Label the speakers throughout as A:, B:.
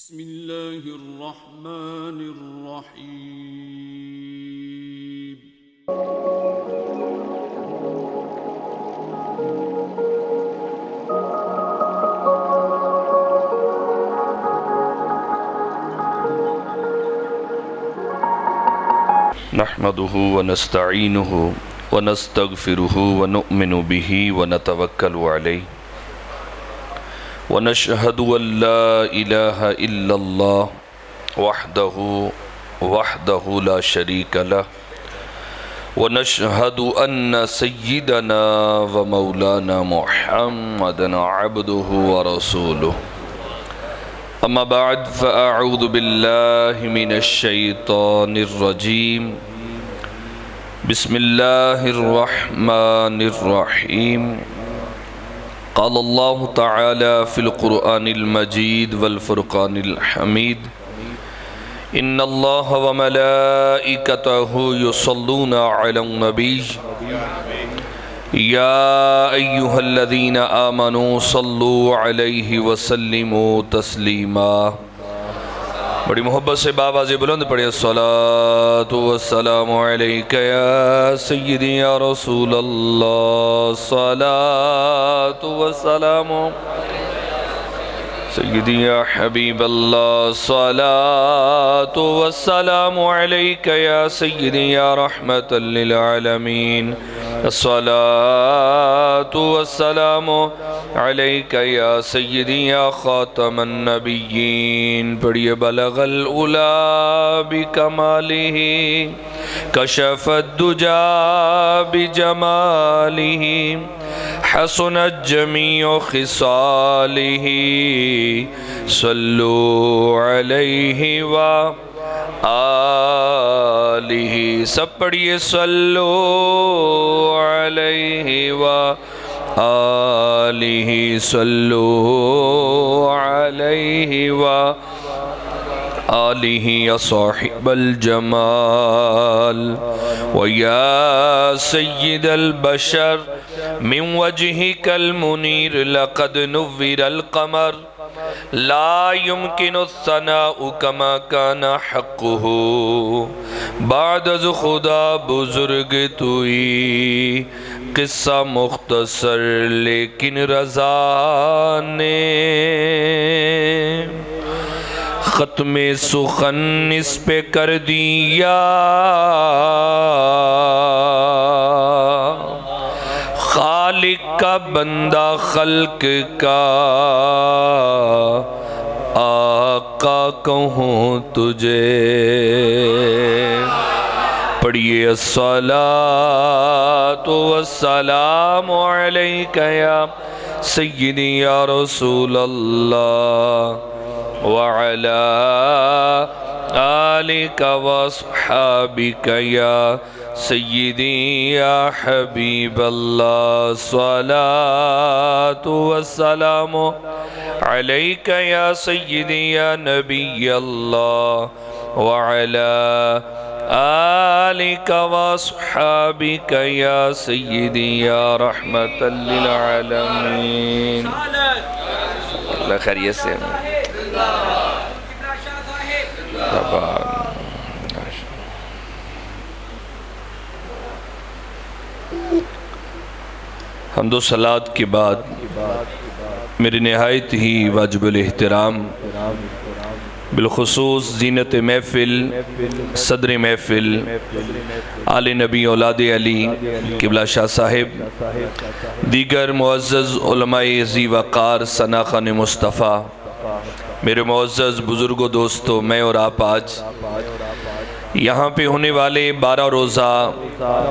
A: बिस्मिल्लाहिर्रहमानिर्रहीम।
B: नहमदुहु व नस्तईनुहु व नस्तगफिरुहु व नुअमिनु बिही व नतवक्कलु अलैहि व नशहदु अल्ला इलाहा इल्लल्लाह वहदहु ला शरीक लह व नशहदु अन्न सय्यिदना व मौलाना मुहम्मदन अब्दुहु व रसूलुहु। अम्मा बाद फ़अऊज़ु बिल्लाहि मिनश शैतानिर रजीम। बिस्मिल्लाहिर रहमानिर रहीम। क़ाल अल्लाहु तआला फ़िल क़ुरआनिल मजीद वल फ़ुरक़ानिल हमीद। इन्नल्लाह व मलाइकतहु युसल्लूना अलन नबी या अय्युहल्लज़ीना आमनू सल्लू अलैहि वसल्लिमू तस्लीमा। बड़ी मोहब्बत से बावाज़े बुलंद पढ़े अस्सलातु वस्सलामु अलैका या सय्यदी या रसूल अल्लाह। सलातु वस्सलामु सय्यदी या हबीब अल्लाह। सलातु वस्सलामु अलैका या सय्यदी या रहमतल लिल आलमीन। अस्सलातु वस्सलामु अलैका या सय्यदी या खातमन नबिय्यीन। पढ़िए बलगल उला बिकमालिही कशफद दुजा बिजमालिही हसनत जमीउ खिसालिही सल्लू अलैहि व आलिही। सब पढ़िए सल्लू अलैहि व आलिही सल्लू अलैहि व आलिही अस्साहिबल जमाल व या सय्यिदल बशर मिन वजहिकल मुनीर लक़द नुव्विरल क़मर ला युमकिनु सनाउ कमा काना हक़्क़ुहु बाद अज़ खुदा बुजुर्ग तुई। किस्सा मुख्तसर लेकिन रज़ा ने ख़त्मे सुखन इस पे कर दिया। खालिक का बंदा खल्क का आका कहूँ तुझे। पढ़िए अस्सलातु वस्सलामु अलैका या सय्यदी या रसूल अल्लाह व अला आलिका व अस्हाबिका या सय्यदी या हबीब अल्लाह। सलातु वस्सलामु अलैका या सय्यदी या नबी अल्लाह व अला आलिका व अस्हाबिका या सय्यदी या रहमतल लिल आलमीन। अल्लाह खैरियत से हम्दो सलात के बाद मेरी नहायत ही वाजिबुल एहतराम बिलखुसूस ज़ीनत महफ़िल सदर महफ़िल आले नबी औलाद अली क़िबला शाह साहिब दीगर मुअज़्ज़ज़ उलमाए ज़ी वक़ार सनाख़ान मुस्तफ़ा मेरे मुअज़्ज़ज़ बुज़ुर्गों दोस्तों, मैं और आप आज यहाँ पे होने वाले 12 रोज़ा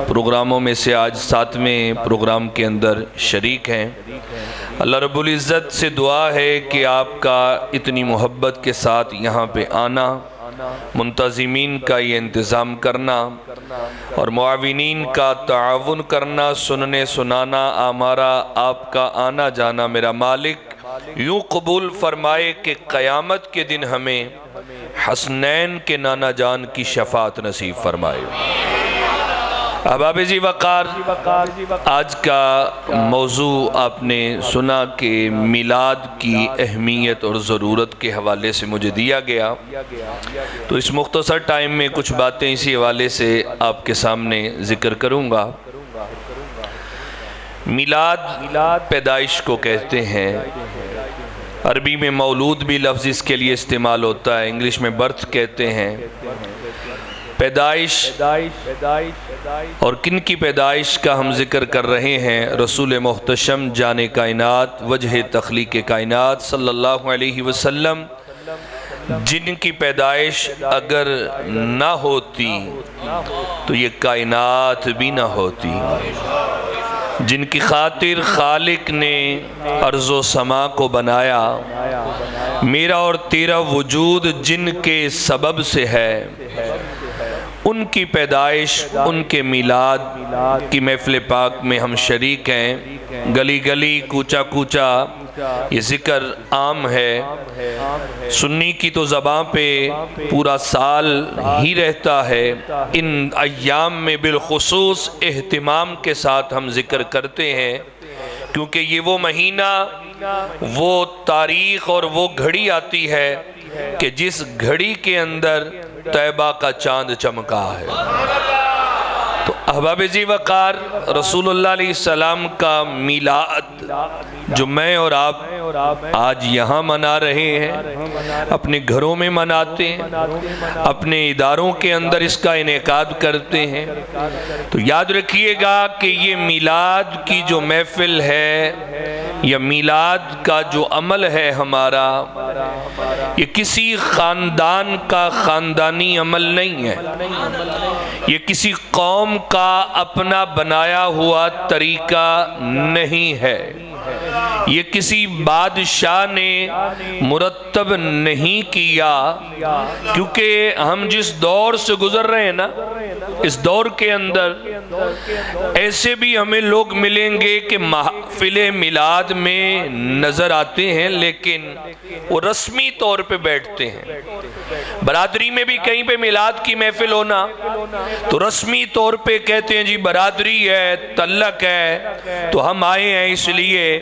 B: प्रोग्रामों में से आज 7वें प्रोग्राम के अंदर शरीक हैं। अल्लाह रब्बुल इज़्ज़त से दुआ है कि आपका इतनी मोहब्बत के साथ यहाँ पे आना, मुंतज़िमीन का ये इंतज़ाम करना और मुआविनीन का ताउन करना, सुनने सुनाना, हमारा आपका आना जाना मेरा मालिक यूँ कबूल फरमाए कि क़यामत के दिन हमें हसनैन के नाना जान की शफ़ाअत नसीब फरमाए। अहबाब जी वक़ार, आज का मौजू आपने सुना कि मिलाद की अहमियत और ज़रूरत के हवाले से मुझे दिया गया, तो इस मुख्तसर टाइम में कुछ बातें इसी हवाले से आपके सामने ज़िक्र करूँगा। मिलाद पैदाइश को कहते हैं। अरबी में मौलूद भी लफ्ज़ इसके लिए इस्तेमाल होता है, इंग्लिश में बर्थ कहते हैं। पैदाइश और किन की पैदाइश का हम जिक्र कर रहे हैं? रसूल मुहतशम जाने कायनात वजह तख्लीक कायनात सल्लल्लाहु अलैहि वसल्लम, जिनकी पैदाइश अगर ना होती तो ये कायनात भी ना होती, जिनकी खातिर खालिक ने अर्ज़ो समा को बनाया। मेरा और तेरा वजूद जिनके सबब से है, उनकी पैदाइश, उनके मिलाद की महफ़िल पाक में हम शरीक हैं। गली गली कूचा कूचा ये ज़िक्र आम है। सुन्नी की तो ज़बां पे पूरा साल ही रहता है, इन अय्याम में बिलखुसूस एहतिमाम के साथ हम ज़िक्र करते हैं, क्योंकि ये वो महीना, वो तारीख़ और वो घड़ी आती है कि जिस घड़ी के अंदर तैबा का चांद चमका है। तो अहबाब जी वक़ार, रसूलुल्लाह अलैहि सलाम का मिलाद जो मैं और आप आज यहाँ मना रहे हैं, अपने घरों में मनाते हैं, अपने इदारों के अंदर इसका इनेकाद करते हैं, तो याद रखिएगा कि ये मिलाद की जो महफिल है या मिलाद का जो अमल है हमारा, ये किसी ख़ानदान का ख़ानदानी अमल नहीं है। ये किसी कौम का अपना बनाया हुआ तरीका नहीं है। ये किसी बादशाह ने मुरत्तब नहीं किया, क्योंकि हम जिस दौर से गुजर रहे हैं ना, इस दौर के अंदर ऐसे भी हमें लोग मिलेंगे कि महफिल मिलाद में नज़र आते हैं, लेकिन वो रस्मी तौर पे बैठते हैं। बरादरी में भी कहीं पे मिलाद की महफिल होना तो रस्मी तौर पे कहते हैं जी बरादरी है, तल्लक है, तो हम आए हैं इसलिए।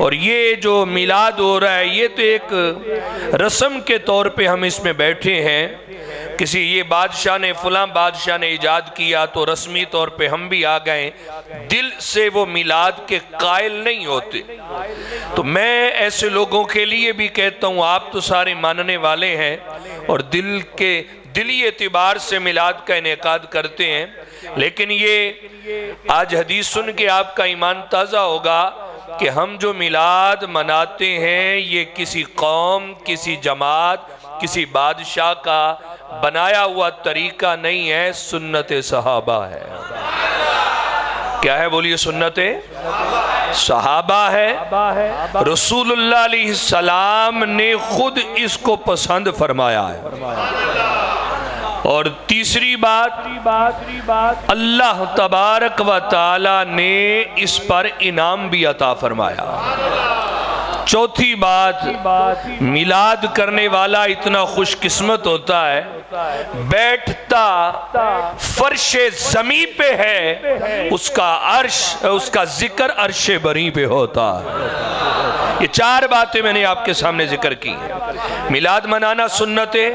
B: और ये जो मिलाद हो रहा है, ये तो एक रस्म के तौर पे हम इसमें बैठे हैं। किसी ये बादशाह ने, फलां बादशाह ने इजाद किया तो रस्मी तौर पे हम भी आ गए, दिल से वो मिलाद के कायल नहीं होते। तो मैं ऐसे लोगों के लिए भी कहता हूँ, आप तो सारे मानने वाले हैं और दिली एतबार से मिलाद का इनेकाद करते हैं, लेकिन ये आज हदीस सुन के आपका ईमान ताज़ा होगा कि हम जो मिलाद मनाते हैं ये किसी कौम, किसी जमात, किसी बादशाह का बनाया हुआ तरीका नहीं है, सुन्नत सहाबा है। क्या है? बोलिए। सुन्नत सहाबा है। रसूलुल्लाह अलैहि सलाम ने खुद इसको पसंद फरमाया है। और तीसरी बात, अल्लाह तबारक व तआला ने इस पर इनाम भी अता फरमाया। चौथी बात, मिलाद करने वाला इतना खुशकिस्मत होता है, बैठता फर्शे ज़मी पे है, उसका अर्श, उसका जिक्र अर्शे बरी पे होता है। ये चार बातें मैंने आपके सामने जिक्र की। मिलाद मनाना सुन्नते,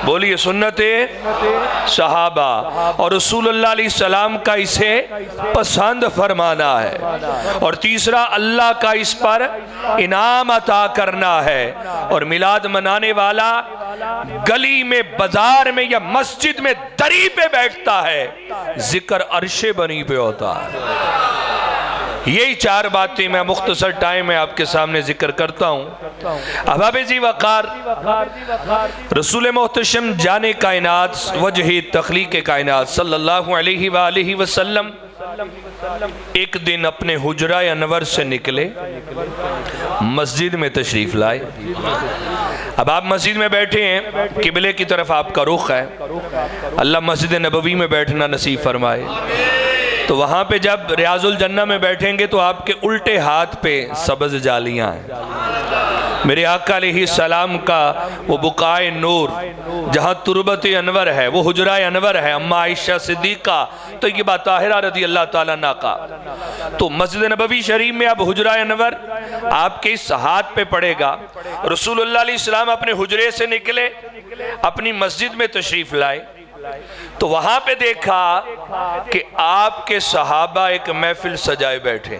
B: बोलिए सुन्नते सहाबा, और रसूलुल्लाह अलैहि सलाम का इसे पसंद फरमाना है। और तीसरा, अल्लाह का इस पर इनाम अता करना है। और मिलाद मनाने वाला गली में, बाजार में या मस्जिद में दरी पे बैठता है, जिक्र अर्शे बनी पे होता है। यही चार बातें मैं मुख्तसर टाइम में आपके सामने जिक्र करता हूँ। अहबाब जी वक़ार, रसूल मुहतशम जाने कायनात वजह तख्लीक कायनात सल्लल्लाहु अलैहि वसल्लम एक दिन अपने हुजरा अनवर से निकले, मस्जिद में तशरीफ़ लाए। अब आप मस्जिद में बैठे हैं, किबले की तरफ आपका रुख है। अल्लाह मस्जिद नबवी में बैठना नसीब फरमाए। तो वहाँ पे जब रियाजुल जन्ना में बैठेंगे तो आपके उल्टे हाथ पे सब्ज़ जालियाँ हैं, मेरे आका अलैहिस्सलाम का वो बुकाए नूर जहाँ तुरबत अनवर है, वो हुजरा अनवर है, अम्मा आयशा सिद्दीका तय्यबा ताहिरा रज़ी अल्लाह ताला अन्हा का। तो मस्जिद नबवी शरीफ में अब हुजरा अनवर आपके इस हाथ पे पड़ेगा। रसूलुल्लाह अलैहिस्सलाम अपने हुजरे से निकले, अपनी मस्जिद में तशरीफ लाए, तो वहां पे देखा कि आपके सहाबा एक महफिल सजाए बैठे।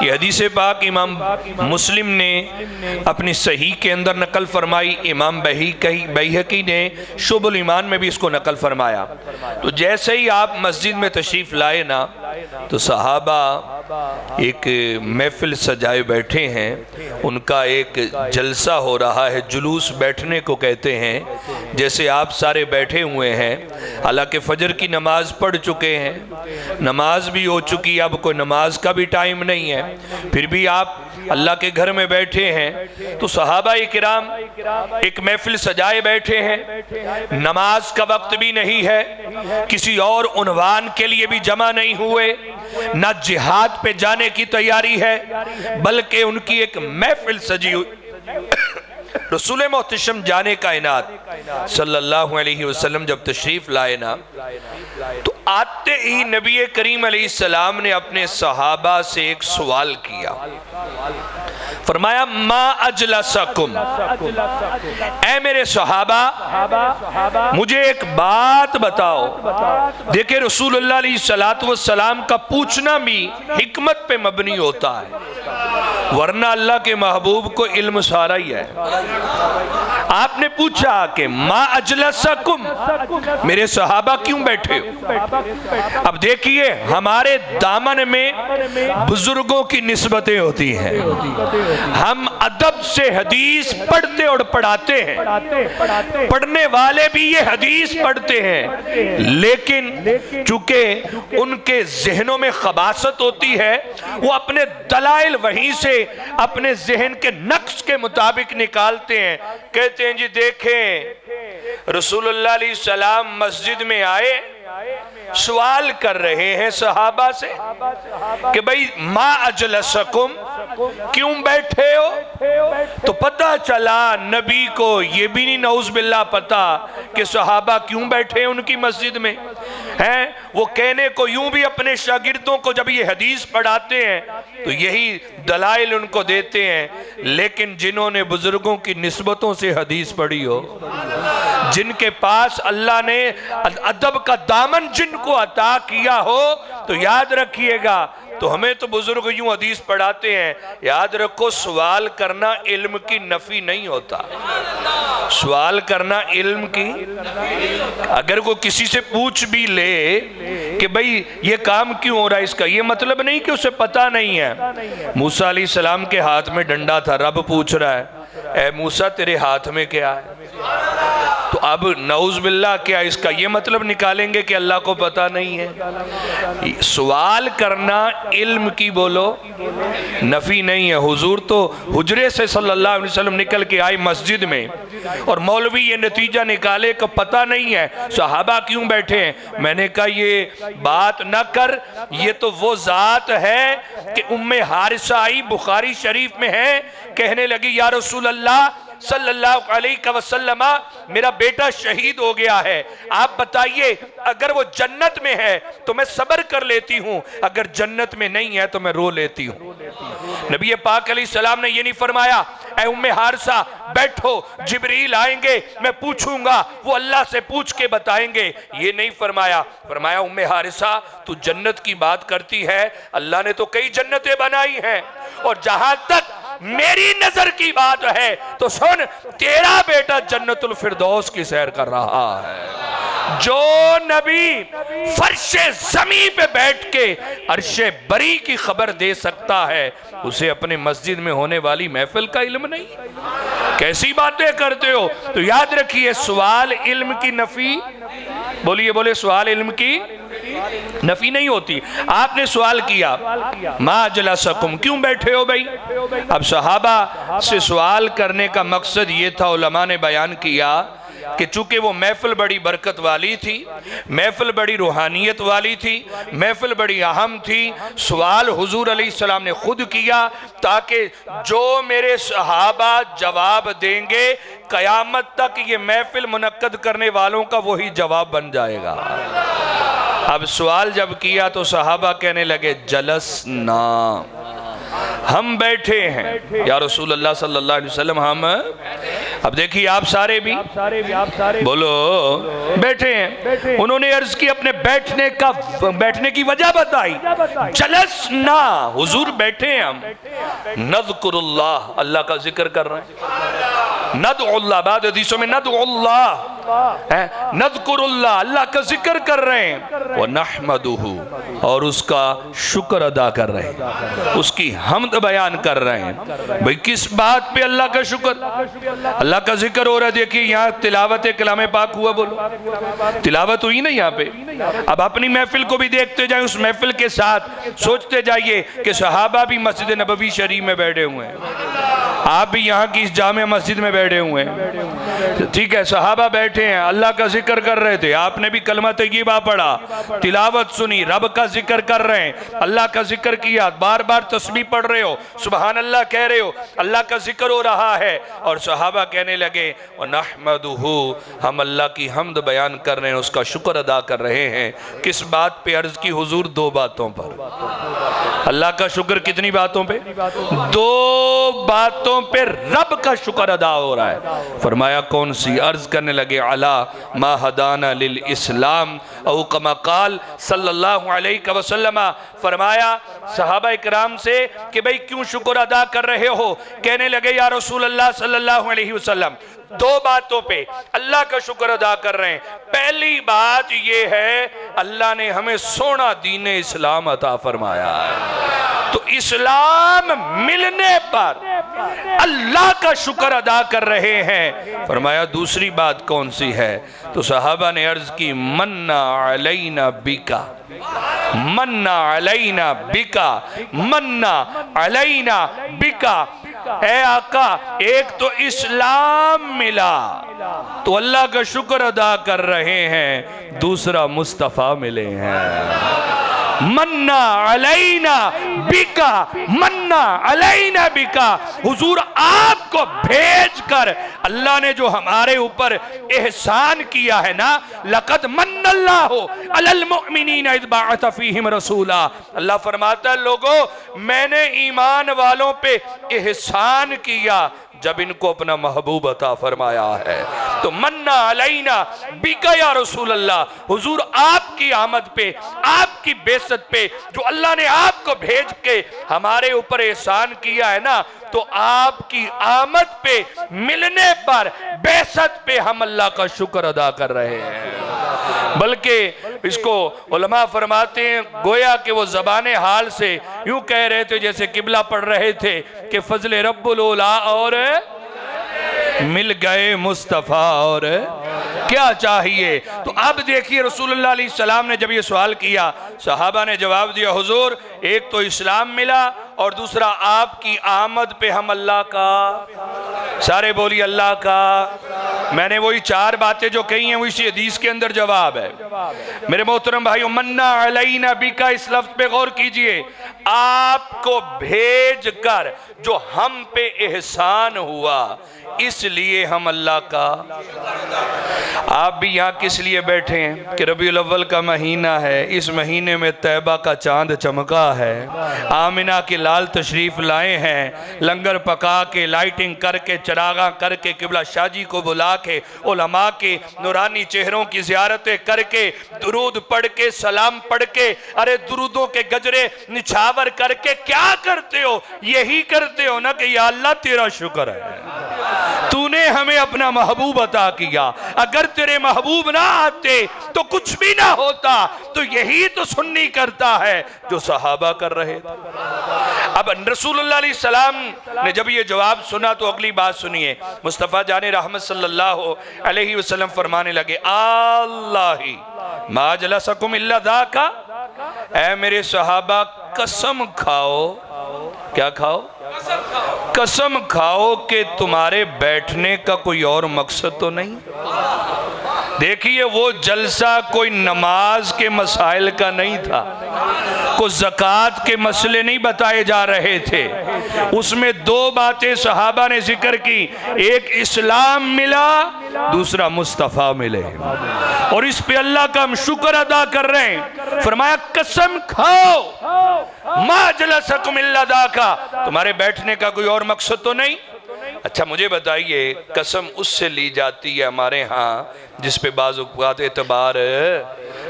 B: ये हदीस पाक इमाम मुस्लिम ने अपनी सही के अंदर नकल फरमाई, इमाम बैहकी ने शुबुल ईमान में भी इसको नकल फरमाया। तो जैसे ही आप मस्जिद में तशरीफ़ लाए ना, तो सहाबा एक महफिल सजाए बैठे हैं, उनका एक जलसा हो रहा है, जुलूस बैठने को कहते हैं। जैसे आप सारे बैठे हुए हैं, हालांकि फजर की नमाज पढ़ चुके हैं, नमाज भी हो चुकी, अब कोई नमाज का भी टाइम नहीं है, फिर भी आप अल्लाह के घर में बैठे हैं। तो सहाबा किराम एक महफिल सजाए बैठे हैं, नमाज का वक्त भी नहीं है, किसी और उन्वान के लिए भी जमा नहीं हुए, ना जिहाद पे जाने की तैयारी है, बल्कि उनकी एक महफिल सजी हुई। रसूल मोहतशम जाने कायनात सल्लल्लाहु अलैहि वसल्लम जब तशरीफ लाए ना, तो आते ही नबी करीम अलैहिस्सलाम ने अपने सहाबा से एक सवाल किया। फरमाया मा अजलसकुम, ऐ मेरे सहाबा मुझे एक बात बताओ। देखिए रसूलुल्लाह अलैहिस्सलातु वस्सलाम का पूछना भी हिकमत पे मबनी होता है, वरना अल्लाह के महबूब को इल्म सारा ही है। आपने पूछा कि मा अजलसकुम, मेरे सहाबा क्यों बैठे हो। अब देखिए हमारे दामन में बुजुर्गों की निस्बतें होती हैं, हम अदब से हदीस पढ़ते और पढ़ाते हैं, पढ़ने वाले भी ये हदीस पढ़ते हैं, लेकिन चूंकि उनके जहनों में खबासत होती है, वो अपने दलाइल वहीं से अपने जहन के नक्श के मुताबिक निकालते हैं। कहते हैं जी देखें रसूलुल्लाह अलैहि सलाम मस्जिद में आए, सवाल कर रहे हैं सहाबा से कि भाई मा अजलसकुम, क्यों बैठे हो। तो पता चला नबी को ये भी नहीं नऊज़ बिल्लाह पता कि सहाबा क्यों बैठे उनकी मस्जिद में हैं। वो कहने को यूं भी अपने शागिर्दों को जब ये हदीस पढ़ाते हैं तो यही दलाइल उनको देते हैं, लेकिन जिन्होंने बुजुर्गों की निस्बतों से हदीस पढ़ी हो, जिनके पास अल्लाह ने अदब का दामन जिनको अता किया हो, तो याद रखिएगा, तो हमें तो बुजुर्ग यूं हदीस पढ़ाते हैं, याद रखो सवाल करना इल्म की नफी नहीं होता। सवाल करना इल्म की, अगर कोई किसी से पूछ भी ले कि भाई ये काम क्यों हो रहा है, इसका ये मतलब नहीं कि उसे पता नहीं है। मूसा अलैहिस्सलाम के हाथ में डंडा था, रब पूछ रहा है ए मूसा तेरे हाथ में क्या है, तो अब नऊज़ बिल्लाह क्या इसका ये मतलब निकालेंगे कि अल्लाह को पता नहीं है। सवाल करना इल्म की बोलो नफी नहीं है। हुजूर तो हुजरे से सल्लल्लाहु अलैहि वसल्लम निकल के आए मस्जिद में, और मौलवी ये नतीजा निकाले कि पता नहीं है सहाबा क्यों बैठे हैं। मैंने कहा ये बात न कर, ये तो वो जात है कि उम्मे हारिसा आई, बुखारी शरीफ में है, कहने लगी या रसूल अल्लाह सल्लल्लाहु अलैहि वसल्लम मेरा बेटा शहीद हो गया है, आप बताइए अगर वो जन्नत में है तो मैं सब्र कर लेती हूँ, अगर जन्नत में नहीं है तो मैं रो लेती हूँ। नबी पाक अलैहिस्सलाम ने ये नहीं फरमाया ऐ उम्मे हारिसा बैठो जिब्रील आएंगे मैं पूछूंगा, वो अल्लाह से पूछ के बताएंगे, ये नहीं फरमाया। फरमाया उम्मे हारिसा तू जन्नत की बात करती है, अल्लाह ने तो कई जन्नतें बनाई हैं, और जहां तक मेरी नजर की बात है तो सुन, तेरा बेटा जन्नतुल फिरदौस की सैर कर रहा है। जो नबी फर्शे ज़मीं पे बैठ के अर्शे बरी की खबर दे सकता है, उसे अपने मस्जिद में होने वाली महफिल का इल्म नहीं। कैसी बातें करते हो। तो याद रखिए सवाल इल्म की नफी, बोलिए बोले सवाल इल्म की नफी नहीं होती। आपने सवाल किया मा अजलसकुम, क्यों बैठे हो भाई। अब सहाबा से सवाल करने का मकसद ये था, उलमा ने बयान किया कि चूंकि वो महफिल बड़ी बरकत वाली थी, महफिल बड़ी रूहानियत वाली थी, महफिल बड़ी अहम थी, सवाल हुजूर अलैहिस्सलाम ने खुद किया ताकि जो मेरे सहाबा जवाब देंगे कयामत तक ये महफिल मुनक्कद करने वालों का वही जवाब बन जाएगा। अब सवाल जब किया तो सहाबा कहने लगे जलस ना, हम बैठे हैं या रसूल अल्लाह सल्लल्लाहु अलैहि वसल्लम, हम अब देखिए आप सारे भी बोलो बैठे हैं। उन्होंने अर्ज की अपने बैठने की वजह बताई, जलस ना, हुजूर बैठे हैं हम, नज़कुरुल्लाह, अल्लाह का जिक्र कर रहे हैं, नदउल्लाह, बाद हदीसों में नदउल्लाह है, नज़कुरुल्लाह, अल्लाह का जिक्र कर रहे हैं, व नहमदुहु, और उसका शुक्र अदा कर रहे हैं, उसकी हमद बयान कर रहे हैं। भाई किस बात पे अल्लाह का शुक्र, अल्लाह का जिक्र हो रहा है। देखिए यहाँ तिलावत कलाम पाक हुआ, बोलो तिलावत हुई ना यहाँ पे। अब अपनी महफिल को भी देखते जाए, उस महफिल के साथ सोचते जाइए कि सहाबा भी मस्जिद नबवी शरीफ में बैठे हुए हैं, आप भी यहाँ की इस जामे मस्जिद में बैठे हुए हैं, ठीक है, सहाबा बैठे हैं, अल्लाह का जिक्र कर रहे थे, आपने भी कलमा तय्यबा पढ़ा, तिलावत सुनी, रब का जिक्र कर रहे हैं, अल्लाह का जिक्र किया, बार बार तस्बीह पढ़ रहे हो, सुबहान अल्लाह कह रहे हो, अल्लाह का जिक्र हो रहा है। और सहाबा कहने लगे व नहमदुहु, हम अल्लाह की हमद बयान कर रहे हैं, उसका शुक्र अदा कर रहे हैं। किस बात पे अर्ज की हुजूर? दो बातों पर। अल्लाह का शुक्र कितनी बातों पे? दो बातों पे रब का शुक्र अदा हो रहा है। फरमाया कौन सी? अर्ज करने लगे अला मा हदाना लिल इस्लाम औ कमा काल सल्लल्लाहु अलैहि वसल्लम। फरमाया सहाबा इकराम से कि भाई क्यों शुक्र अदा कर रहे हो? कहने लगे या रसूल अल्लाह सल्लल्लाहु अलैहि वसल्लम, दो बातों पे अल्लाह का शुक्र अदा कर रहे हैं। पहली बात ये है अल्लाह ने हमें सोना दीन इस्लाम अता फरमाया है, तो इस्लाम मिलने पर अल्लाह का शुक्र अदा कर रहे हैं। फरमाया दूसरी बात कौन सी है? तो सहाबा ने अर्ज की मन्ना अलैना बिका, मन्ना अलैना बिका, मन्ना अलैना बिका। ऐ आका, एक तो इस्लाम मिला तो अल्लाह का शुक्र अदा कर रहे हैं, दूसरा मुस्तफ़ा मिले हैं। मन्ना अलैना बिका, मन्ना अलैना बिका, हुजूर आपको भेजकर अल्लाह ने जो हमारे ऊपर एहसान किया है ना, लक़द मन्नल्लाहु अलल मुमिनीना इज़ बअथ फीहिम रसूला। अल्लाह फरमाता है लोगों मैंने ईमान वालों पे एहसान किया जब इनको अपना महबूब अता फरमाया है। तो मन्ना अलैना बिका या रसूल अल्लाह, हुजूर आपकी आमद पे, आपकी बेइज्जत पे जो अल्लाह ने आपको भेज के हमारे ऊपर एहसान किया है ना, तो आपकी आमद पे मिलने पर बेइज्जत पे हम अल्लाह का शुक्र अदा कर रहे हैं। बल्कि इसको उलमा फरमाते हैं गोया कि वो ज़बाने हाल से यूं कह रहे थे जैसे किबला पढ़ रहे थे कि फजले रब्बुल उला और मिल गए मुस्तफ़ा और क्या चाहिए। तो अब देखिए रसूलुल्लाह अलैहि सलाम ने जब ये सवाल किया, सहाबा ने जवाब दिया हुजूर एक तो इस्लाम मिला और दूसरा आपकी आमद पे हम अल्लाह का, सारे बोलिए अल्लाह का। मैंने वही चार बातें जो कही हैं उसी हदीस के अंदर जवाब है। मेरे मोहतरम भाइयों, मन्ना अलैना बिका, इस लफ्ज पे गौर कीजिए। आपको भेज कर जो हम पे एहसान हुआ इसलिए हम अल्लाह का। आप भी यहाँ किस लिए बैठे हैं कि रबीउल अव्वल का महीना है, इस महीने में तैबा का चांद चमका है, आमिना के लाल तशरीफ लाए हैं, लंगर पका के लाइटिंग करके चरागा करके किबला शाजी को बुला के उलमा के नूरानी चेहरों की ज़ियारतें करके दुरूद पढ़ के सलाम पढ़ के, अरे दुरूदों के गजरे निछावर करके क्या करते हो? यही करते हो ना कि या अल्लाह तेरा शुक्र है, तूने हमें अपना महबूब अता किया, अगर तेरे महबूब ना आते तो कुछ भी ना होता। तो यही तो सुन्नी करता है जो सहाबा कर रहे थे। अब रसूलुल्लाह अलैहि सलाम ने जब ये जवाब सुना तो अगली बात सुनिए, मुस्तफ़ा जाने रहमत सल्लल्लाहु अलैहि वसल्लम फरमाने लगे अल्लाही मा जलसकुम इल्ला ज़ाका, ऐ मेरे सहाबा कसम खाओ, क्या खाओ? कसम खाओ कि तुम्हारे बैठने का कोई और मकसद तो नहीं। देखिए, वो जलसा कोई नमाज के मसाइल का नहीं था, कोई ज़कात के मसले नहीं बताए जा रहे थे। उसमें दो बातें सहाबा ने जिक्र की, एक इस्लाम मिला, दूसरा मुस्तफ़ा मिले, और इस पे अल्लाह का हम शुक्र अदा कर रहे हैं। फरमाया कसम खाओ मा जलसकुम इल्ला दाका, तुम्हारे बैठने का कोई और मकसद तो नहीं। अच्छा मुझे बताइए, कसम उससे ली जाती है हमारे यहाँ जिस पे बाज़ एतबार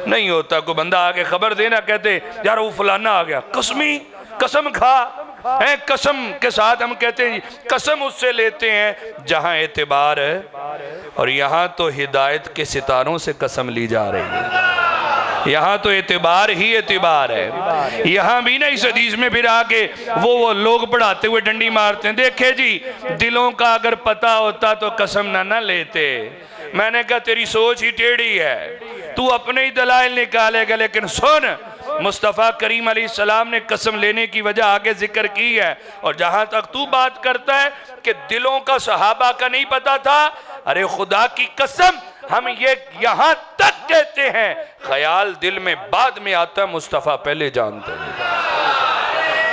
B: नहीं होता। कोई बंदा आके खबर देना, कहते यार वो फलाना आ गया, कसम खा है, कसम के साथ हम कहते हैं कसम उससे लेते हैं जहां एतबार है, और यहाँ तो हिदायत के सितारों से कसम ली जा रही है। यहाँ तो एतबार ही एतबार है। यहाँ भी ना इस हदीस में फिर आके वो लोग पढ़ाते हुए डंडी मारते हैं, देखे जी दिलों का अगर पता होता तो कसम ना लेते। मैंने कहा तेरी सोच ही टेढ़ी है, तू अपने ही दलाइल निकालेगा, लेकिन सुन मुस्तफ़ा करीम अलैहिस्सलाम ने कसम लेने की वजह आगे जिक्र की है। और जहां तक तू बात करता है कि दिलों का सहाबा का नहीं पता था, अरे खुदा की कसम हम ये यहां तक कहते हैं, ख्याल दिल में बाद में आता है, मुस्तफ़ा पहले जानते हैं।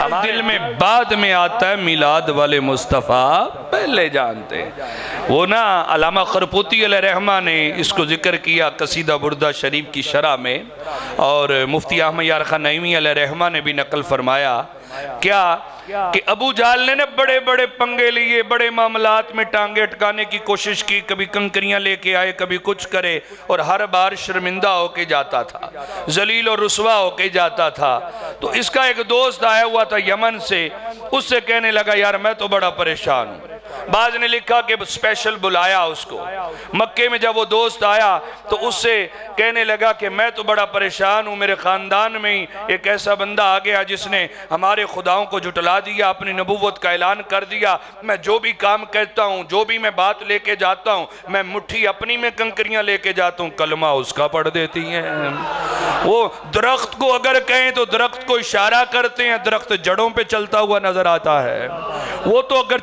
B: अब दिल में बाद में आता है, मिलाद वाले मुस्तफ़ा पहले जानते हैं। वो ना अल्लामा खरपूती अलैहिर्रहमा ने इसको जिक्र किया कसीदा बुर्दा शरीफ की शरह में, और मुफ्ती अहमद यार खान नईमी अलैहिर्रहमा ने भी नकल फरमाया क्या कि अबू जाल ने बड़े बड़े पंगे लिए, बड़े मामलात में टांगे अटकाने की कोशिश की, कभी कंकरियां लेके आए, कभी कुछ करे, और हर बार शर्मिंदा होके जाता था, जलील और रुसवा होके जाता था। तो इसका एक दोस्त आया हुआ था यमन से, उससे कहने लगा यार मैं तो बड़ा परेशान हूँ। बाज ने लिखा कि स्पेशल बुलाया उसको मक्के में। जब वो दोस्त आया तो उससे कहने लगा कि मैं तो बड़ा परेशान हूँ, मेरे ख़ानदान में ही एक ऐसा बंदा आ गया जिसने हमारे खुदाओं को जुटला दिया, अपनी नबूवत का ऐलान कर दिया। मैं जो भी काम करता हूँ, जो भी मैं बात लेके जाता हूँ, मैं मुट्ठी अपनी में कंकरियाँ लेके जाता हूँ, कलमा उसका पढ़ देती हैं। वो दरख्त को अगर कहें तो दरख्त को इशारा करते हैं, दरख्त जड़ों पे चलता हुआ नजर आता है। वो तो अगर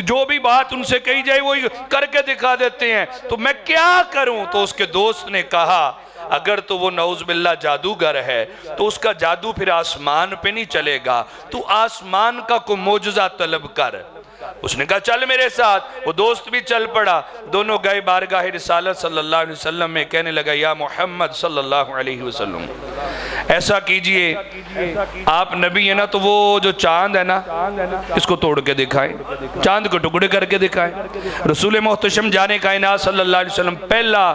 B: जो भी बात उनसे कही जाए वो करके दिखा देते हैं, तो मैं क्या करूं। तो उसके दोस्त ने कहा अगर तो वो नऊज़ बिल्लाह जादूगर है तो उसका जादू फिर आसमान पे नहीं चलेगा, तू आसमान का कोई मोजज़ा तलब कर। उसने कहा चल मेरे साथ। वो दोस्त भी चल पड़ा, दोनों गए बारगाह रिसालत सल्लल्लाहु अलैहि वसल्लम में। कहने लगा या मोहम्मद सल्लल्लाहु अलैहि वसल्लम ऐसा कीजिए, आप नबी है ना, तो वो जो चांद है ना इसको तोड़ के दिखाएं, चांद को टुकड़े करके दिखाएं। रसूल मोहतशम जाने कायनात सल्लल्लाहु अलैहि वसल्लम पहला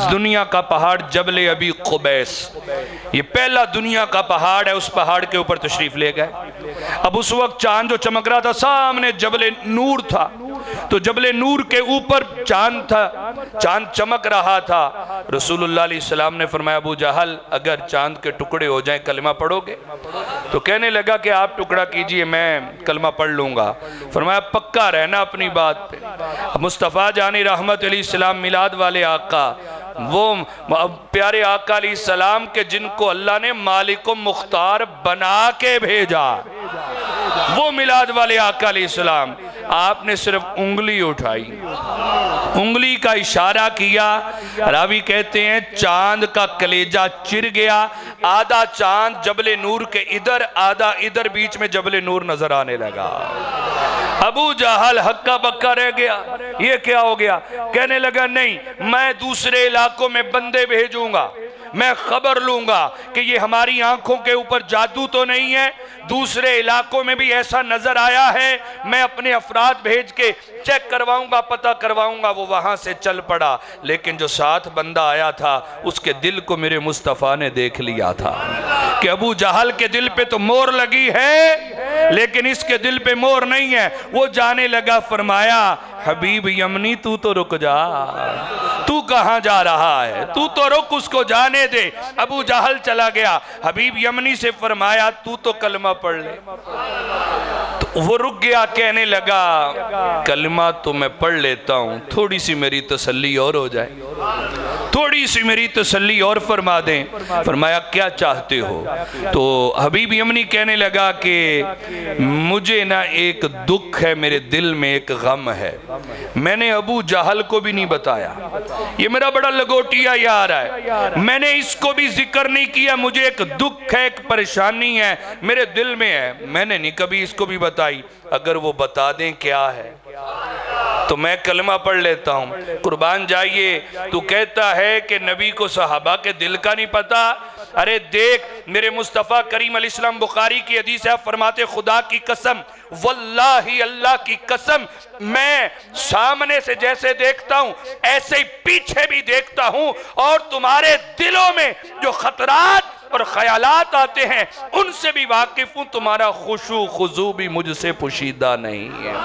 B: दुनिया का पहाड़ जबल अबी कुबैस, ये पहला दुनिया का पहाड़ है, उस पहाड़ के ऊपर तशरीफ ले गए। अब उस वक्त चांद जो चमक रहा था, सामने जबल नूर था, तो जबल नूर के ऊपर चांद था, चांद चमक रहा था। रसूलुल्लाह अलैहि सलाम ने फरमाया अबू जहल अगर चांद के टुकड़े हो जाएं कलमा पढ़ोगे? तो कहने लगा कि आप टुकड़ा कीजिए, मैं कलमा पढ़ लूंगा। फरमाया पक्का रहना अपनी बात पे। मुस्तफ़ा जानी रहमत अलैहिस्सलाम मिलाद वाले आका, वो प्यारे आका अलैहिस्सलाम के जिनको अल्लाह ने मालिक मुख्तार बना के भेजा, वो मिलाद वाले आका अलैहिस्सलाम, आपने सिर्फ उंगली उठाई, उंगली का इशारा किया। रावी कहते हैं चांद का कलेजा चिर गया, आधा चांद जबले नूर के इधर, आधा इधर, बीच में जबले नूर नजर आने लगा। अबू जहल हक्का बक्का रह गया, ये क्या हो गया? कहने लगा नहीं, मैं दूसरे इलाकों में बंदे भेजूंगा, मैं खबर लूंगा कि ये हमारी आंखों के ऊपर जादू तो नहीं है, दूसरे इलाकों में भी ऐसा नजर आया है, मैं अपने अफराद भेज के चेक करवाऊंगा, पता करवाऊंगा। वो वहां से चल पड़ा, लेकिन जो साथ बंदा आया था उसके दिल को मेरे मुस्तफ़ा ने देख लिया था कि अबू जहल के दिल पे तो मोहर लगी है लेकिन इसके दिल पे मोहर नहीं है। वो जाने लगा, फरमाया हबीब यमनी तू तो रुक जा, तू कहां जा रहा है, तू तो रुक, उसको जाने दे। अबू जहल चला गया, हबीब यमनी से फरमाया तू तो कलमा पढ़ ले। तो वो रुक गया, कहने लगा कलमा तो मैं पढ़ लेता हूं, थोड़ी सी मेरी तसल्ली और हो जाए। थोड़ी सी मेरी तसल्ली और फरमा दें। फरमाया क्या चाहते हो? तो हबीब यमनी कहने लगा कि मुझे ना एक दुख है, मेरे दिल में एक गम है, मैंने अबू जहल को भी नहीं बताया, ये मेरा बड़ा लगोटिया यार है, मैंने इसको भी जिक्र नहीं किया, मुझे एक दुख है, एक परेशानी है मेरे दिल में है, मैंने नहीं कभी इसको भी बताई। अगर वो बता दें क्या है तो मैं कलमा पढ़ लेता हूँ। कुर्बान जाइए, तू कहता है कि नबी को सहाबा के दिल का नहीं पता। अरे देख मेरे मुस्तफ़ा करीम अलैहिस्सलाम, बुखारी की हदीस है, फरमाते खुदा की कसम, वल्लाही अल्लाह की कसम, मैं सामने से जैसे देखता हूँ ऐसे ही पीछे भी देखता हूँ, और तुम्हारे दिलों में जो खतरात और ख्यालात आते हैं उनसे भी वाकिफ हूँ, तुम्हारा खुशू खुजू भी मुझसे पोशीदा नहीं है।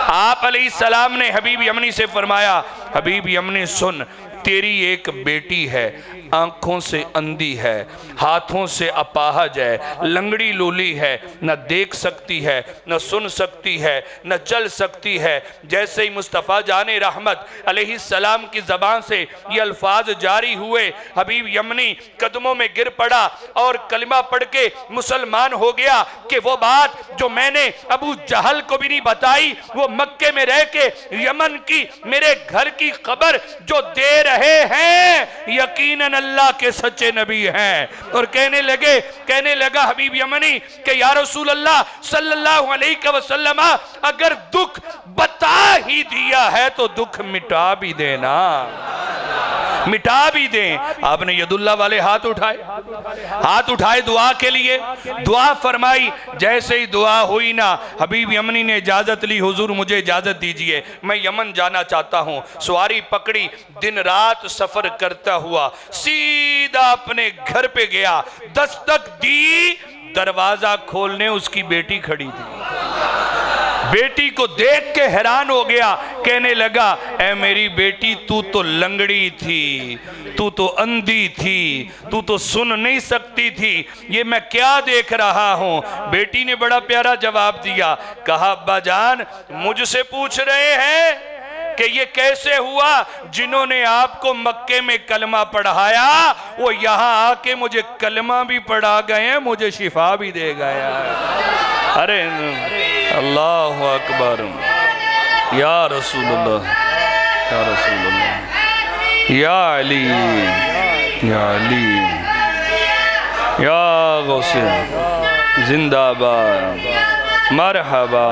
B: आप अलैहिस्सलाम ने हबीब यमनी से फरमाया, हबीब यमनी सुन, तेरी एक बेटी है, आंखों से अंधी है, हाथों से अपाहज है, लंगड़ी लूली है, न देख सकती है, न सुन सकती है, न चल सकती है। जैसे ही मुस्तफ़ा जाने रहमत अलैहिस्सलाम की ज़बान से ये अल्फाज जारी हुए, हबीब यमनी कदमों में गिर पड़ा और कलिमा पढ़ के मुसलमान हो गया कि वो बात जो मैंने अबू जहल को भी नहीं बताई, वो मक्के में रह के यमन की मेरे घर की खबर जो दे रहे हैं, यकीनन अल्लाह के सच्चे नबी हैं। और कहने लगा हबीब यमनी कि या रसूल अल्लाह सल्लल्लाहु अलैहि वसल्लम, अगर दुख बता ही दिया है तो दुख मिटा भी देना, मिटा भी दें। आपने यदुल्ला वाले हाथ उठाए दुआ के लिए, दुआ फरमाई। जैसे ही दुआ हुई ना, हबीब यमनी ने इजाजत ली, हुजूर मुझे इजाजत दीजिए, मैं यमन जाना चाहता हूँ। सवारी पकड़ी, दिन रात सफर करता हुआ सीधा अपने घर पे गया, दस्तक दी, दरवाजा खोलने उसकी बेटी खड़ी थी। बेटी को देख के हैरान हो गया, कहने लगा, ऐ मेरी बेटी, तू तो लंगड़ी थी, तू तो अंधी थी, तू तो सुन नहीं सकती थी, ये मैं क्या देख रहा हूँ? बेटी ने बड़ा प्यारा जवाब दिया, कहा अब्बा जान, मुझसे पूछ रहे हैं कि ये कैसे हुआ? जिन्होंने आपको मक्के में कलमा पढ़ाया वो यहाँ आके मुझे कलमा भी पढ़ा गए हैं, मुझे शिफा भी दे गया है। अरे अल्लाह अकबर, या रसूलुल्लाह, या रसूलुल्लाह, या अली, या अली, या गौसे जिंदाबाद, मरहबा।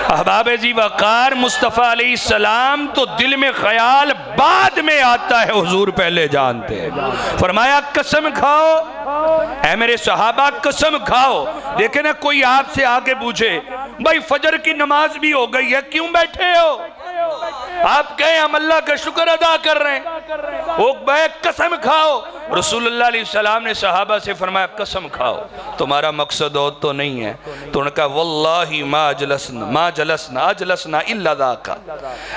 B: अहबाब जी वकार, मुस्तफ़ा अलैहिस्सलाम तो दिल में ख्याल बाद में आता है, हुजूर पहले जानते हैं। फरमाया कसम खाओ, ऐ मेरे सहाबा कसम खाओ। देखे ना, कोई आपसे आके पूछे भाई फजर की नमाज भी हो गई है, क्यों बैठे हो? आप कहे हम अल्लाह का शुक्र अदा कर रहे हैं। वो कसम खाओ। रसूलुल्लाह अलैहि सलाम ने सहाबा से फरमाया कसम खाओ, तुम्हारा मकसद और तो नहीं है। तो उन्होंने कहा वल्लाही मा जलसना इल्ला ज़ाका,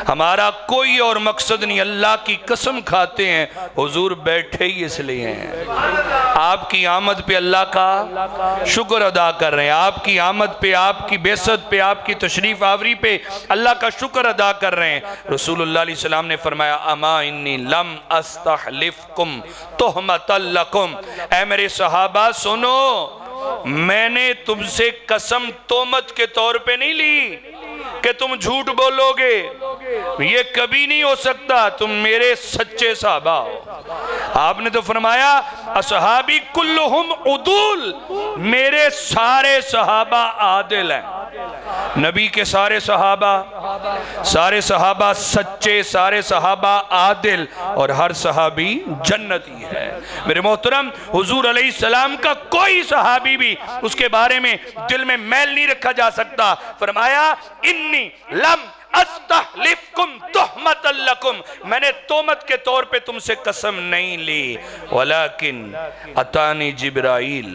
B: हमारा कोई और मकसद नहीं, अल्लाह की कसम खाते हैं हुजूर बैठे ही इसलिए हैं। आपकी आमद पे अल्लाह का शुक्र अदा कर रहे हैं, आपकी आमद पे, आपकी बेसत पे, आपकी तशरीफ आवरी पे अल्लाह का शुक्र अदा कर रहे हैं। रसूलुल्लाह अलैहि सलाम ने फरमाया अमा इन्नी लम अस्तहलिफकुम तुहमतल लकुम, ऐ मेरे सहाबा सुनो, मैंने तुमसे कसम तोमत के तौर पे नहीं ली कि तुम झूठ बोलोगे, ये कभी नहीं हो सकता, तुम मेरे सच्चे सहाबा हो। आपने तो फरमाया असहाबी कुल्लुहुम उदूल, मेरे सारे सहाबा आदिल हैं। नबी के सारे सहाबा सच्चे, सारे सहाबा आदिल, और हर सहाबी जन्नती है। मेरे मोहतरम, हुजूर अलैहि सलाम का कोई सहाबी भी उसके बारे में दिल में मैल नहीं रखा जा सकता। फरमाया इन्नी लम अस्तहलिफकुम तुहमतल लकुम, मैंने तोमत के तौर पे तुमसे कसम नहीं ली, वलाकिन अतानी जिब्राइल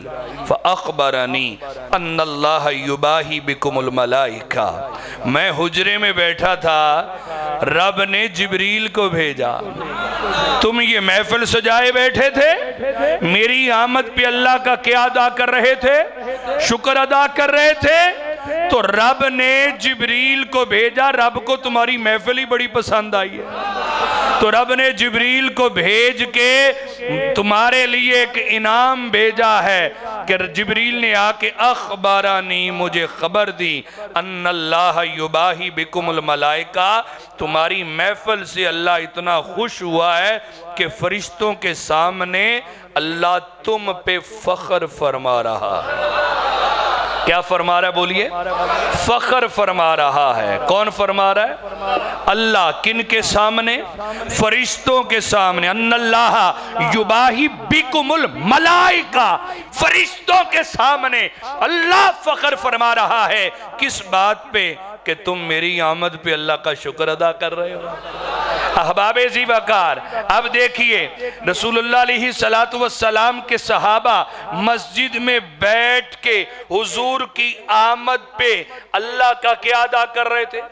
B: फअखबरनी अन्नल्लाह युबाही बिकुमुल मलाइका, मैं हुजरे में बैठा था, रब ने जिब्रील को भेजा, तुम ये महफिल सजाए बैठे थे, मेरी आमद पे अल्लाह का क्या अदा कर रहे थे? शुक्र अदा कर रहे थे, तो रब ने जिब्रील को भेजा, रब को तुम्हारी महफिल ही बड़ी पसंद आई है। तो रब ने जिब्रील को भेज के तुम्हारे लिए एक इनाम भेजा है कि जिब्रील ने आके अखबारानी, मुझे खबर दी, अन्नल्लाह युबाही बिकुमुल मलाइका, तुम्हारी महफिल से अल्लाह इतना खुश हुआ है कि फरिश्तों के सामने अल्लाह तुम पे फख्र फरमा रहा है। क्या फरमा रहा है बोलिए? फख्र फरमा रहा है। कौन फरमा रहा है? अल्लाह। किन के सामने? फरिश्तों के सामने। अन्नल्लाह युबाही बिकुमुल मलाइका, फरिश्तों के सामने अल्लाह फख्र फरमा रहा है। किस बात पे? कि तुम मेरी आमद पे अल्लाह का शुक्र अदा कर रहे हो। अहबाबे जी वकार, अब देखिए रसूलुल्लाह अलैहि सलातु वस्सलाम के सहाबा मस्जिद में बैठ के हुजूर की आमद पे अल्लाह का क्या अदा कर रहे थे?